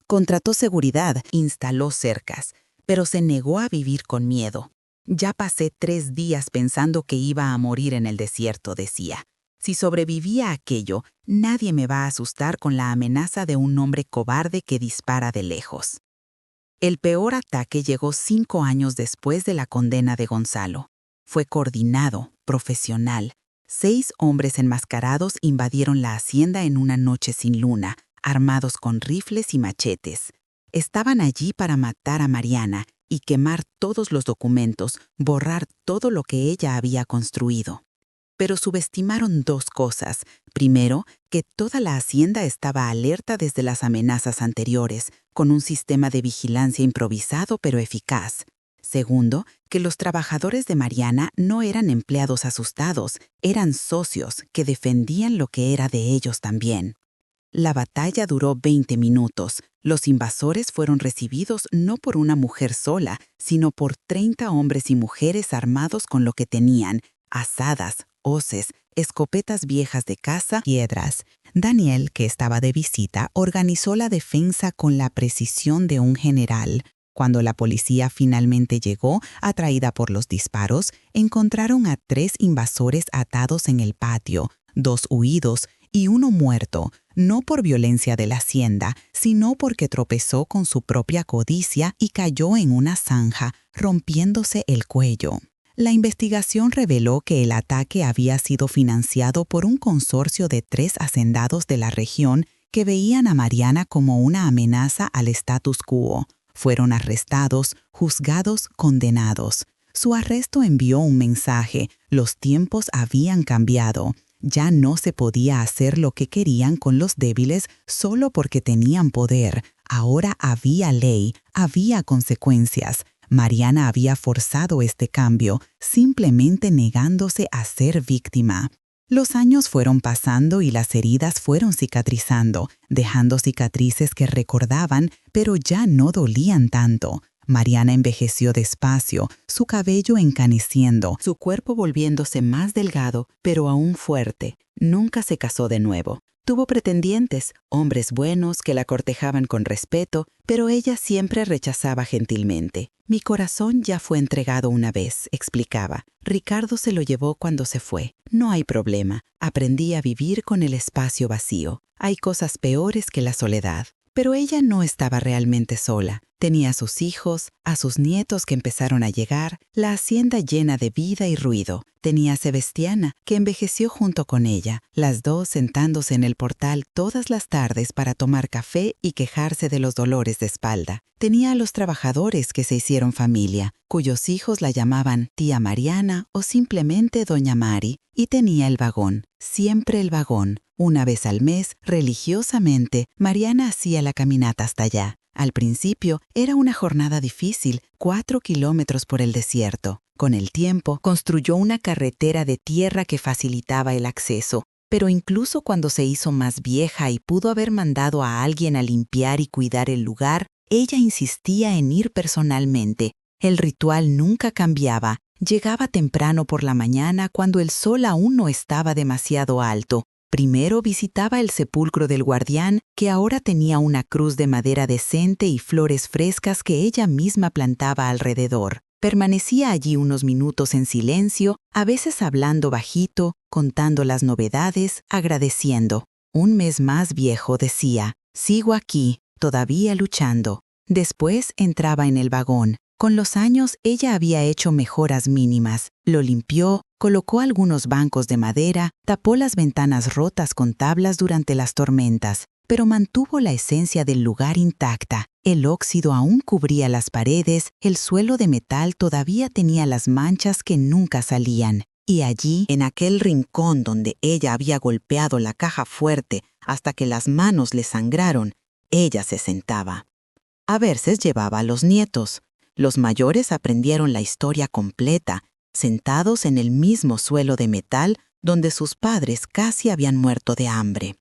Contrató seguridad, instaló cercas, pero se negó a vivir con miedo. Ya pasé 3 días pensando que iba a morir en el desierto, decía. Si sobrevivía a aquello, nadie me va a asustar con la amenaza de un hombre cobarde que dispara de lejos. El peor ataque llegó 5 años después de la condena de Gonzalo. Fue coordinado, profesional. 6 hombres enmascarados invadieron la hacienda en una noche sin luna, armados con rifles y machetes. Estaban allí para matar a Mariana y quemar todos los documentos, borrar todo lo que ella había construido. Pero subestimaron 2 cosas. Primero, que toda la hacienda estaba alerta desde las amenazas anteriores, con un sistema de vigilancia improvisado pero eficaz. Segundo, que los trabajadores de Mariana no eran empleados asustados, eran socios que defendían lo que era de ellos también. La batalla duró 20 minutos. Los invasores fueron recibidos no por una mujer sola, sino por 30 hombres y mujeres armados con lo que tenían: azadas, hoces, escopetas viejas de caza, piedras. Daniel, que estaba de visita, organizó la defensa con la precisión de un general. Cuando la policía finalmente llegó, atraída por los disparos, encontraron a 3 invasores atados en el patio, 2 huidos y 1 muerto, no por violencia de la hacienda, sino porque tropezó con su propia codicia y cayó en una zanja, rompiéndose el cuello. La investigación reveló que el ataque había sido financiado por un consorcio de 3 hacendados de la región que veían a Mariana como una amenaza al status quo. Fueron arrestados, juzgados, condenados. Su arresto envió un mensaje: los tiempos habían cambiado. Ya no se podía hacer lo que querían con los débiles solo porque tenían poder. Ahora había ley, había consecuencias. Mariana había forzado este cambio, simplemente negándose a ser víctima. Los años fueron pasando y las heridas fueron cicatrizando, dejando cicatrices que recordaban, pero ya no dolían tanto. Mariana envejeció despacio, su cabello encaneciendo, su cuerpo volviéndose más delgado, pero aún fuerte. Nunca se casó de nuevo. Tuvo pretendientes, hombres buenos que la cortejaban con respeto, pero ella siempre rechazaba gentilmente. Mi corazón ya fue entregado una vez, explicaba. Ricardo se lo llevó cuando se fue. No hay problema. Aprendí a vivir con el espacio vacío. Hay cosas peores que la soledad. Pero ella no estaba realmente sola. Tenía a sus hijos, a sus nietos que empezaron a llegar, la hacienda llena de vida y ruido. Tenía a Sebastiana, que envejeció junto con ella, las dos sentándose en el portal todas las tardes para tomar café y quejarse de los dolores de espalda. Tenía a los trabajadores que se hicieron familia, cuyos hijos la llamaban tía Mariana o simplemente doña Mari, y tenía el vagón, siempre el vagón. Una vez al mes, religiosamente, Mariana hacía la caminata hasta allá. Al principio, era una jornada difícil, 4 kilómetros por el desierto. Con el tiempo, construyó una carretera de tierra que facilitaba el acceso. Pero incluso cuando se hizo más vieja y pudo haber mandado a alguien a limpiar y cuidar el lugar, ella insistía en ir personalmente. El ritual nunca cambiaba. Llegaba temprano por la mañana cuando el sol aún no estaba demasiado alto. Primero visitaba el sepulcro del guardián, que ahora tenía una cruz de madera decente y flores frescas que ella misma plantaba alrededor. Permanecía allí unos minutos en silencio, a veces hablando bajito, contando las novedades, agradeciendo. Un mes más viejo decía, «Sigo aquí, todavía luchando». Después entraba en el vagón. Con los años ella había hecho mejoras mínimas. Lo limpió, colocó algunos bancos de madera, tapó las ventanas rotas con tablas durante las tormentas, pero mantuvo la esencia del lugar intacta. El óxido aún cubría las paredes, el suelo de metal todavía tenía las manchas que nunca salían. Y allí, en aquel rincón donde ella había golpeado la caja fuerte hasta que las manos le sangraron, ella se sentaba. A veces llevaba a los nietos. Los mayores aprendieron la historia completa, sentados en el mismo suelo de metal donde sus padres casi habían muerto de hambre.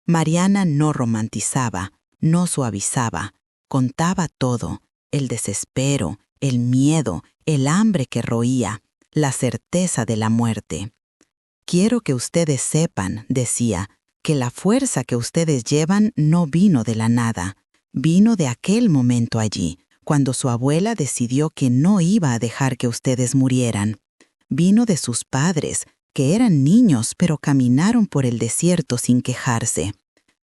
Mariana no romantizaba, no suavizaba, contaba todo: el desespero, el miedo, el hambre que roía, la certeza de la muerte. «Quiero que ustedes sepan», decía, «que la fuerza que ustedes llevan no vino de la nada, vino de aquel momento allí, cuando su abuela decidió que no iba a dejar que ustedes murieran. Vino de sus padres, que eran niños pero caminaron por el desierto sin quejarse.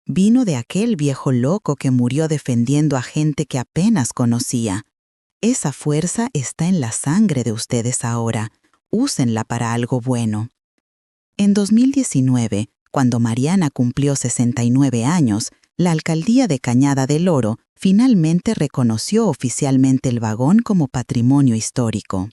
Vino de aquel viejo loco que murió defendiendo a gente que apenas conocía. Esa fuerza está en la sangre de ustedes ahora. Úsenla para algo bueno». En 2019, cuando Mariana cumplió 69 años, la alcaldía de Cañada del Oro finalmente reconoció oficialmente el vagón como patrimonio histórico.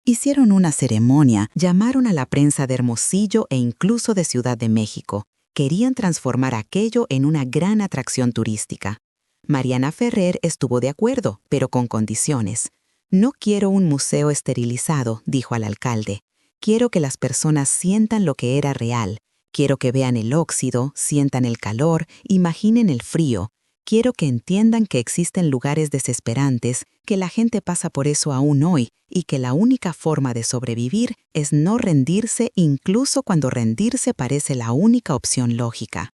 Hicieron una ceremonia, llamaron a la prensa de Hermosillo e incluso de Ciudad de México. Querían transformar aquello en una gran atracción turística. Mariana Ferrer estuvo de acuerdo, pero con condiciones. «No quiero un museo esterilizado», dijo al alcalde. «Quiero que las personas sientan lo que era real. Quiero que vean el óxido, sientan el calor, imaginen el frío. Quiero que entiendan que existen lugares desesperantes, que la gente pasa por eso aún hoy y que la única forma de sobrevivir es no rendirse incluso cuando rendirse parece la única opción lógica».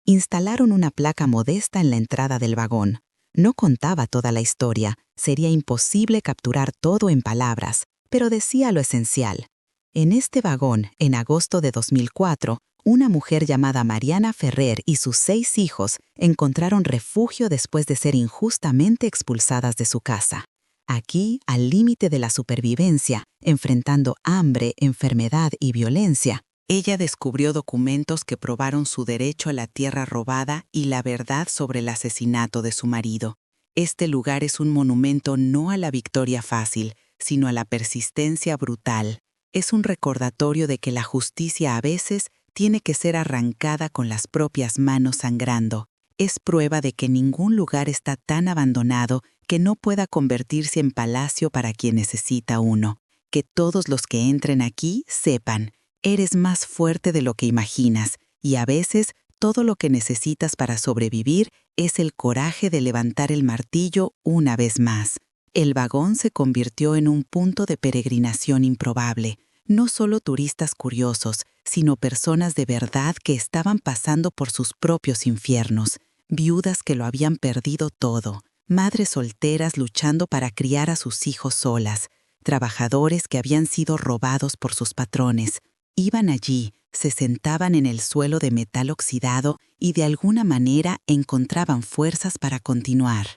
Instalaron una placa modesta en la entrada del vagón. No contaba toda la historia, sería imposible capturar todo en palabras, pero decía lo esencial. En este vagón, en agosto de 2004, una mujer llamada Mariana Ferrer y sus 6 hijos encontraron refugio después de ser injustamente expulsadas de su casa. Aquí, al límite de la supervivencia, enfrentando hambre, enfermedad y violencia, ella descubrió documentos que probaron su derecho a la tierra robada y la verdad sobre el asesinato de su marido. Este lugar es un monumento no a la victoria fácil, sino a la persistencia brutal. Es un recordatorio de que la justicia a veces tiene que ser arrancada con las propias manos sangrando. Es prueba de que ningún lugar está tan abandonado que no pueda convertirse en palacio para quien necesita uno. Que todos los que entren aquí sepan: eres más fuerte de lo que imaginas, y a veces todo lo que necesitas para sobrevivir es el coraje de levantar el martillo una vez más. El vagón se convirtió en un punto de peregrinación improbable. No solo turistas curiosos, sino personas de verdad que estaban pasando por sus propios infiernos, viudas que lo habían perdido todo, madres solteras luchando para criar a sus hijos solas, trabajadores que habían sido robados por sus patrones. Iban allí, se sentaban en el suelo de metal oxidado y de alguna manera encontraban fuerzas para continuar.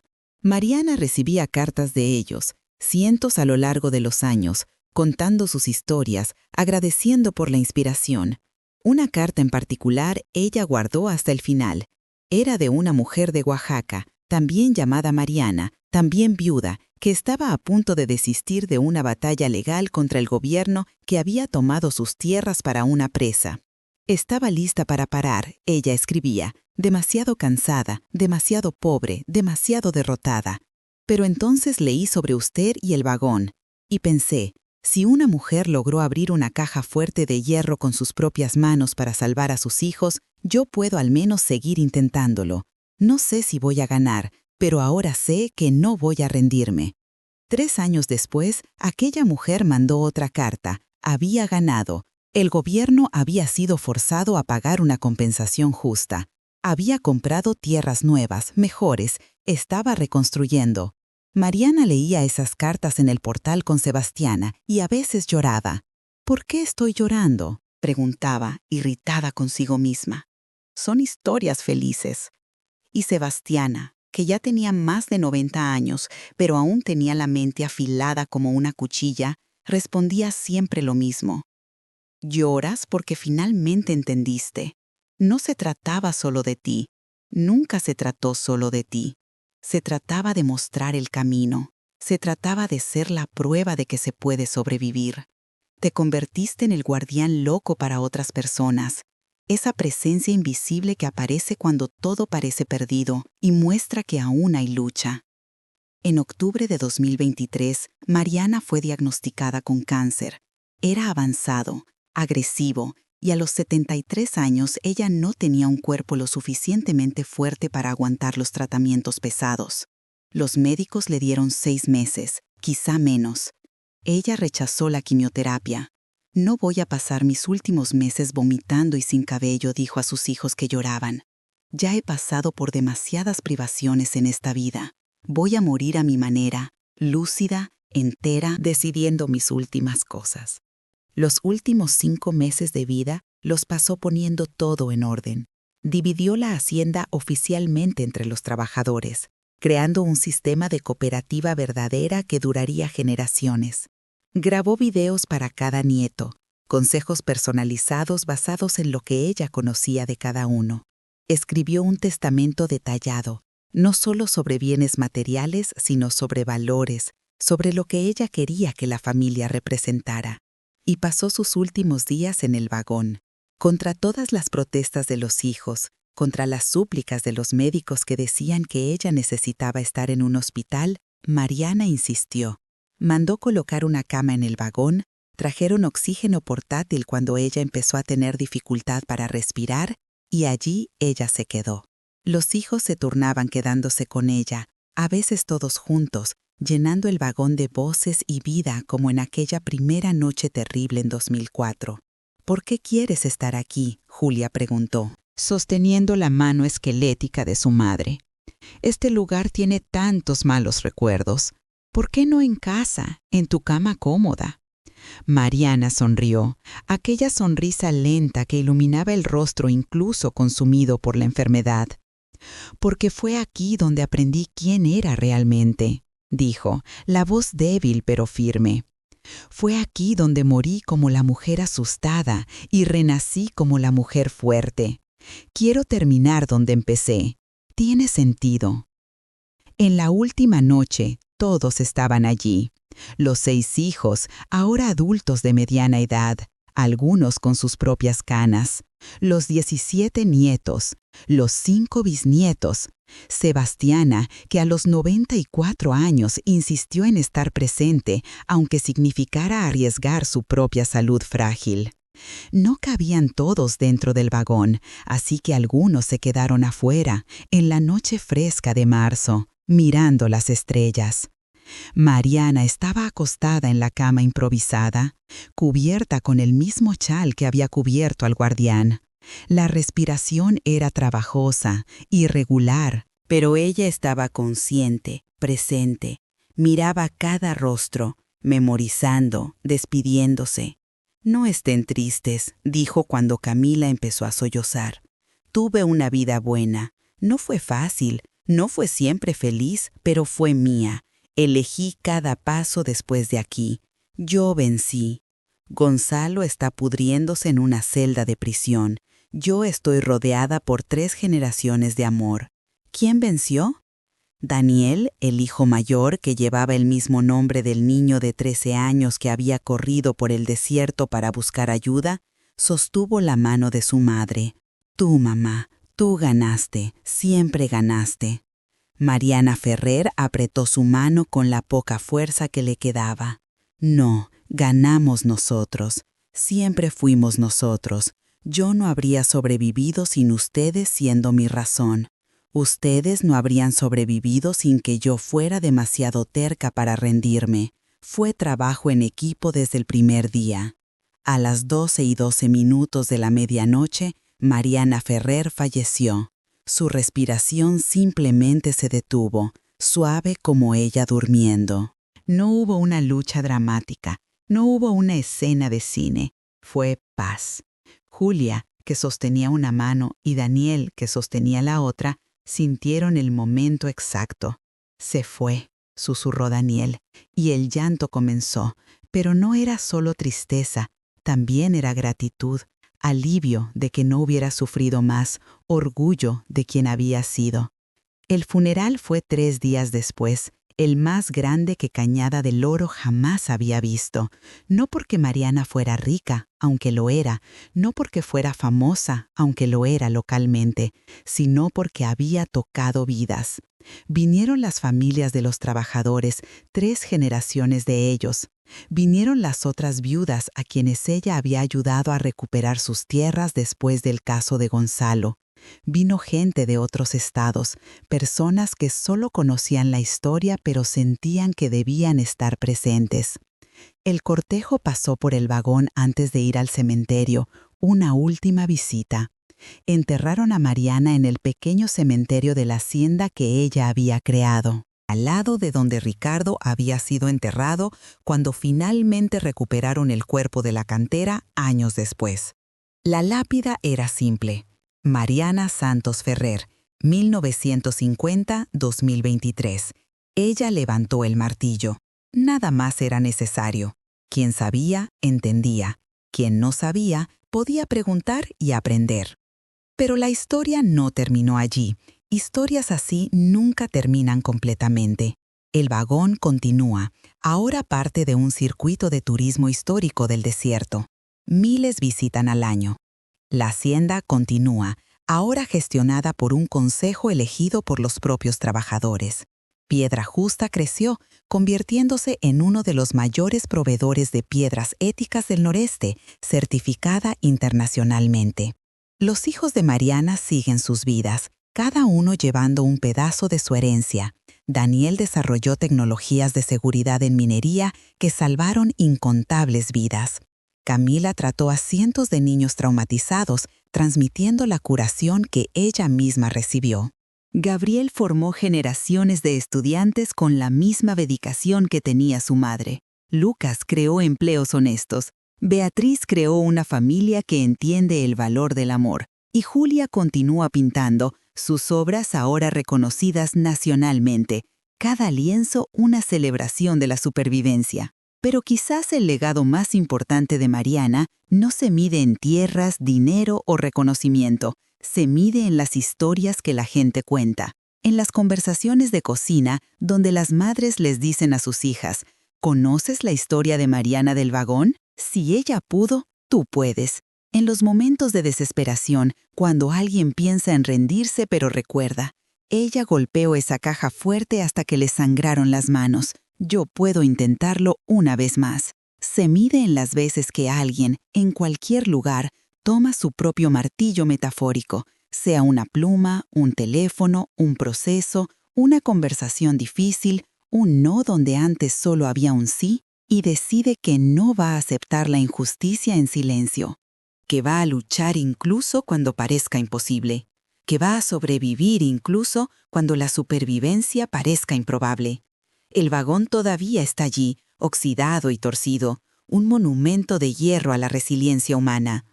Mariana recibía cartas de ellos, cientos a lo largo de los años, contando sus historias, agradeciendo por la inspiración. Una carta en particular ella guardó hasta el final. Era de una mujer de Oaxaca, también llamada Mariana, también viuda, que estaba a punto de desistir de una batalla legal contra el gobierno que había tomado sus tierras para una presa. Estaba lista para parar, ella escribía, demasiado cansada, demasiado pobre, demasiado derrotada. Pero entonces leí sobre usted y el vagón, y pensé, Si una mujer logró abrir una caja fuerte de hierro con sus propias manos para salvar a sus hijos, yo puedo al menos seguir intentándolo. No sé si voy a ganar, pero ahora sé que no voy a rendirme. 3 años después, aquella mujer mandó otra carta. Había ganado. El gobierno había sido forzado a pagar una compensación justa. Había comprado tierras nuevas, mejores, estaba reconstruyendo. Mariana leía esas cartas en el portal con Sebastiana y a veces lloraba. ¿Por qué estoy llorando?, preguntaba, irritada consigo misma. Son historias felices. Y Sebastiana, que ya tenía más de 90 años, pero aún tenía la mente afilada como una cuchilla, respondía siempre lo mismo. Lloras porque finalmente entendiste. No se trataba solo de ti. Nunca se trató solo de ti. Se trataba de mostrar el camino. Se trataba de ser la prueba de que se puede sobrevivir. Te convertiste en el guardián loco para otras personas. Esa presencia invisible que aparece cuando todo parece perdido y muestra que aún hay lucha. En octubre de 2023, Mariana fue diagnosticada con cáncer. Era avanzado, agresivo, y a los 73 años ella no tenía un cuerpo lo suficientemente fuerte para aguantar los tratamientos pesados. Los médicos le dieron 6 meses, quizá menos. Ella rechazó la quimioterapia. No voy a pasar mis últimos meses vomitando y sin cabello, dijo a sus hijos que lloraban. Ya he pasado por demasiadas privaciones en esta vida. Voy a morir a mi manera, lúcida, entera, decidiendo mis últimas cosas. Los últimos 5 meses de vida los pasó poniendo todo en orden. Dividió la hacienda oficialmente entre los trabajadores, creando un sistema de cooperativa verdadera que duraría generaciones. Grabó videos para cada nieto, consejos personalizados basados en lo que ella conocía de cada uno. Escribió un testamento detallado, no solo sobre bienes materiales, sino sobre valores, sobre lo que ella quería que la familia representara. Y pasó sus últimos días en el vagón, contra todas las protestas de los hijos, contra las súplicas de los médicos que decían que ella necesitaba estar en un hospital. Mariana insistió. Mandó colocar una cama en el vagón, trajeron oxígeno portátil cuando ella empezó a tener dificultad para respirar, y allí ella se quedó. Los hijos se turnaban quedándose con ella, a veces todos juntos, llenando el vagón de voces y vida como en aquella primera noche terrible en 2004. ¿Por qué quieres estar aquí?, Julia preguntó, sosteniendo la mano esquelética de su madre. Este lugar tiene tantos malos recuerdos. ¿Por qué no en casa, en tu cama cómoda? Mariana sonrió, aquella sonrisa lenta que iluminaba el rostro incluso consumido por la enfermedad. Porque fue aquí donde aprendí quién era realmente, dijo, la voz débil pero firme. Fue aquí donde morí como la mujer asustada y renací como la mujer fuerte. Quiero terminar donde empecé. Tiene sentido. En la última noche, todos estaban allí. Los 6 hijos, ahora adultos de mediana edad, algunos con sus propias canas, los 17 nietos, los 5 bisnietos, Sebastiana, que a los 94 años insistió en estar presente, aunque significara arriesgar su propia salud frágil. No cabían todos dentro del vagón, así que algunos se quedaron afuera, en la noche fresca de marzo, mirando las estrellas. Mariana estaba acostada en la cama improvisada, cubierta con el mismo chal que había cubierto al guardián. La respiración era trabajosa, irregular, pero ella estaba consciente, presente. Miraba cada rostro, memorizando, despidiéndose. «No estén tristes», dijo cuando Camila empezó a sollozar. «Tuve una vida buena. No fue fácil, no fue siempre feliz, pero fue mía. Elegí cada paso después de aquí. Yo vencí. Gonzalo está pudriéndose en una celda de prisión. Yo estoy rodeada por 3 generaciones de amor. ¿Quién venció? Daniel, el hijo mayor que llevaba el mismo nombre del niño de 13 años que había corrido por el desierto para buscar ayuda, sostuvo la mano de su madre. «Tú, mamá, tú ganaste, siempre ganaste». Mariana Ferrer apretó su mano con la poca fuerza que le quedaba. «No, Ganamos nosotros. Siempre fuimos nosotros. Yo no habría sobrevivido sin ustedes siendo mi razón. Ustedes no habrían sobrevivido sin que yo fuera demasiado terca para rendirme. Fue trabajo en equipo desde el primer día. A las 12:12 de la medianoche, Mariana Ferrer falleció. Su respiración simplemente se detuvo, suave como ella durmiendo. No hubo una lucha dramática, no hubo una escena de cine. Fue paz. Julia, que sostenía una mano, y Daniel, que sostenía la otra, sintieron el momento exacto. Se fue, susurró Daniel, y el llanto comenzó, pero no era solo tristeza, también era gratitud, alivio de que no hubiera sufrido más, orgullo de quien había sido. El funeral fue 3 días después, el más grande que Cañada del Oro jamás había visto, no porque Mariana fuera rica, aunque lo era, no porque fuera famosa, aunque lo era localmente, sino porque había tocado vidas. Vinieron las familias de los trabajadores, 3 generaciones de ellos. Vinieron las otras viudas a quienes ella había ayudado a recuperar sus tierras después del caso de Gonzalo. Vino gente de otros estados, personas que solo conocían la historia pero sentían que debían estar presentes. El cortejo pasó por el vagón antes de ir al cementerio, una última visita. Enterraron a Mariana en el pequeño cementerio de la hacienda que ella había creado, al lado de donde Ricardo había sido enterrado cuando finalmente recuperaron el cuerpo de la cantera años después. La lápida era simple. Mariana Santos Ferrer, 1950-2023. Ella levantó el martillo. Nada más era necesario. Quien sabía, entendía. Quien no sabía, podía preguntar y aprender. Pero la historia no terminó allí. Historias así nunca terminan completamente. El vagón continúa, ahora parte de un circuito de turismo histórico del desierto. Miles visitan al año. La hacienda continúa, ahora gestionada por un consejo elegido por los propios trabajadores. Piedra Justa creció, convirtiéndose en uno de los mayores proveedores de piedras éticas del noreste, certificada internacionalmente. Los hijos de Mariana siguen sus vidas, cada uno llevando un pedazo de su herencia. Daniel desarrolló tecnologías de seguridad en minería que salvaron incontables vidas. Camila trató a cientos de niños traumatizados, transmitiendo la curación que ella misma recibió. Gabriel formó generaciones de estudiantes con la misma dedicación que tenía su madre. Lucas creó empleos honestos. Beatriz creó una familia que entiende el valor del amor. Y Julia continúa pintando, sus obras ahora reconocidas nacionalmente. Cada lienzo una celebración de la supervivencia. Pero quizás el legado más importante de Mariana no se mide en tierras, dinero o reconocimiento, se mide en las historias que la gente cuenta, en las conversaciones de cocina donde las madres les dicen a sus hijas, ¿conoces la historia de Mariana del Vagón? Si ella pudo, tú puedes. En los momentos de desesperación, cuando alguien piensa en rendirse pero recuerda, ella golpeó esa caja fuerte hasta que le sangraron las manos. Yo puedo intentarlo una vez más. Se mide en las veces que alguien, en cualquier lugar, toma su propio martillo metafórico, sea una pluma, un teléfono, un proceso, una conversación difícil, un no donde antes solo había un sí, y decide que no va a aceptar la injusticia en silencio, que va a luchar incluso cuando parezca imposible, que va a sobrevivir incluso cuando la supervivencia parezca improbable. El vagón todavía está allí, oxidado y torcido, un monumento de hierro a la resiliencia humana.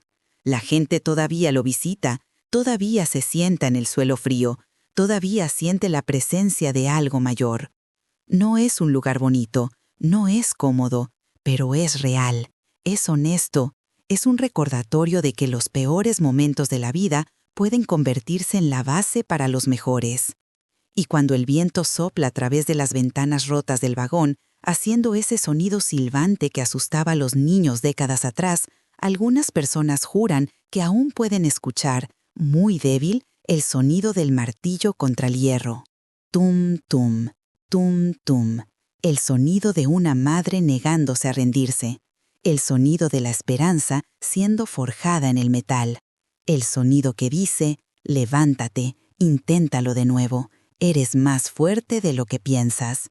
La gente todavía lo visita, todavía se sienta en el suelo frío, todavía siente la presencia de algo mayor. No es un lugar bonito, no es cómodo, pero es real, es honesto, es un recordatorio de que los peores momentos de la vida pueden convertirse en la base para los mejores. Y cuando el viento sopla a través de las ventanas rotas del vagón, haciendo ese sonido silbante que asustaba a los niños décadas atrás, algunas personas juran que aún pueden escuchar, muy débil, el sonido del martillo contra el hierro. Tum, tum, tum, tum, el sonido de una madre negándose a rendirse. el sonido de la esperanza siendo forjada en el metal, el sonido que dice, levántate, inténtalo de nuevo, eres más fuerte de lo que piensas.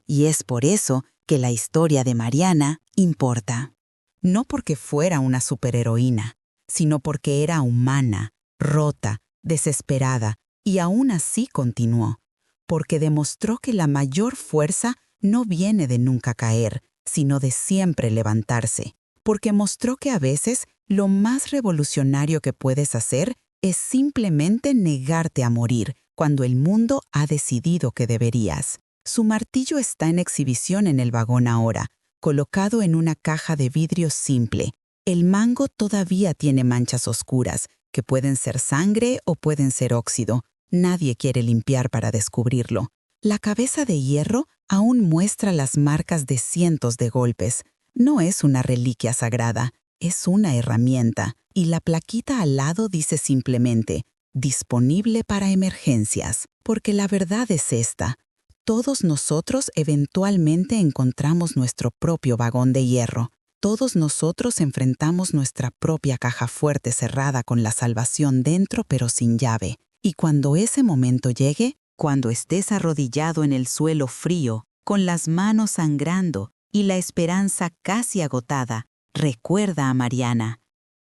Y es por eso que la historia de Mariana importa. No porque fuera una superheroína, sino porque era humana, rota, desesperada, y aún así continuó. Porque demostró que la mayor fuerza no viene de nunca caer, sino de siempre levantarse. Porque mostró que a veces lo más revolucionario que puedes hacer es simplemente negarte a morir cuando el mundo ha decidido que deberías. Su martillo está en exhibición en el vagón ahora, colocado en una caja de vidrio simple. El mango todavía tiene manchas oscuras, que pueden ser sangre o pueden ser óxido. Nadie quiere limpiar para descubrirlo. La cabeza de hierro aún muestra las marcas de cientos de golpes. No es una reliquia sagrada, es una herramienta. Y la plaquita al lado dice simplemente, disponible para emergencias. Porque la verdad es esta. Todos nosotros eventualmente encontramos nuestro propio vagón de hierro. Todos nosotros enfrentamos nuestra propia caja fuerte cerrada con la salvación dentro pero sin llave. Y cuando ese momento llegue, cuando estés arrodillado en el suelo frío, con las manos sangrando y la esperanza casi agotada, recuerda a Mariana.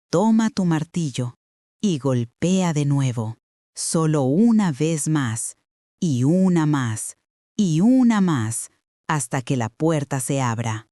Toma tu martillo y golpea de nuevo. Solo una vez más, y una más, y una más, hasta que la puerta se abra.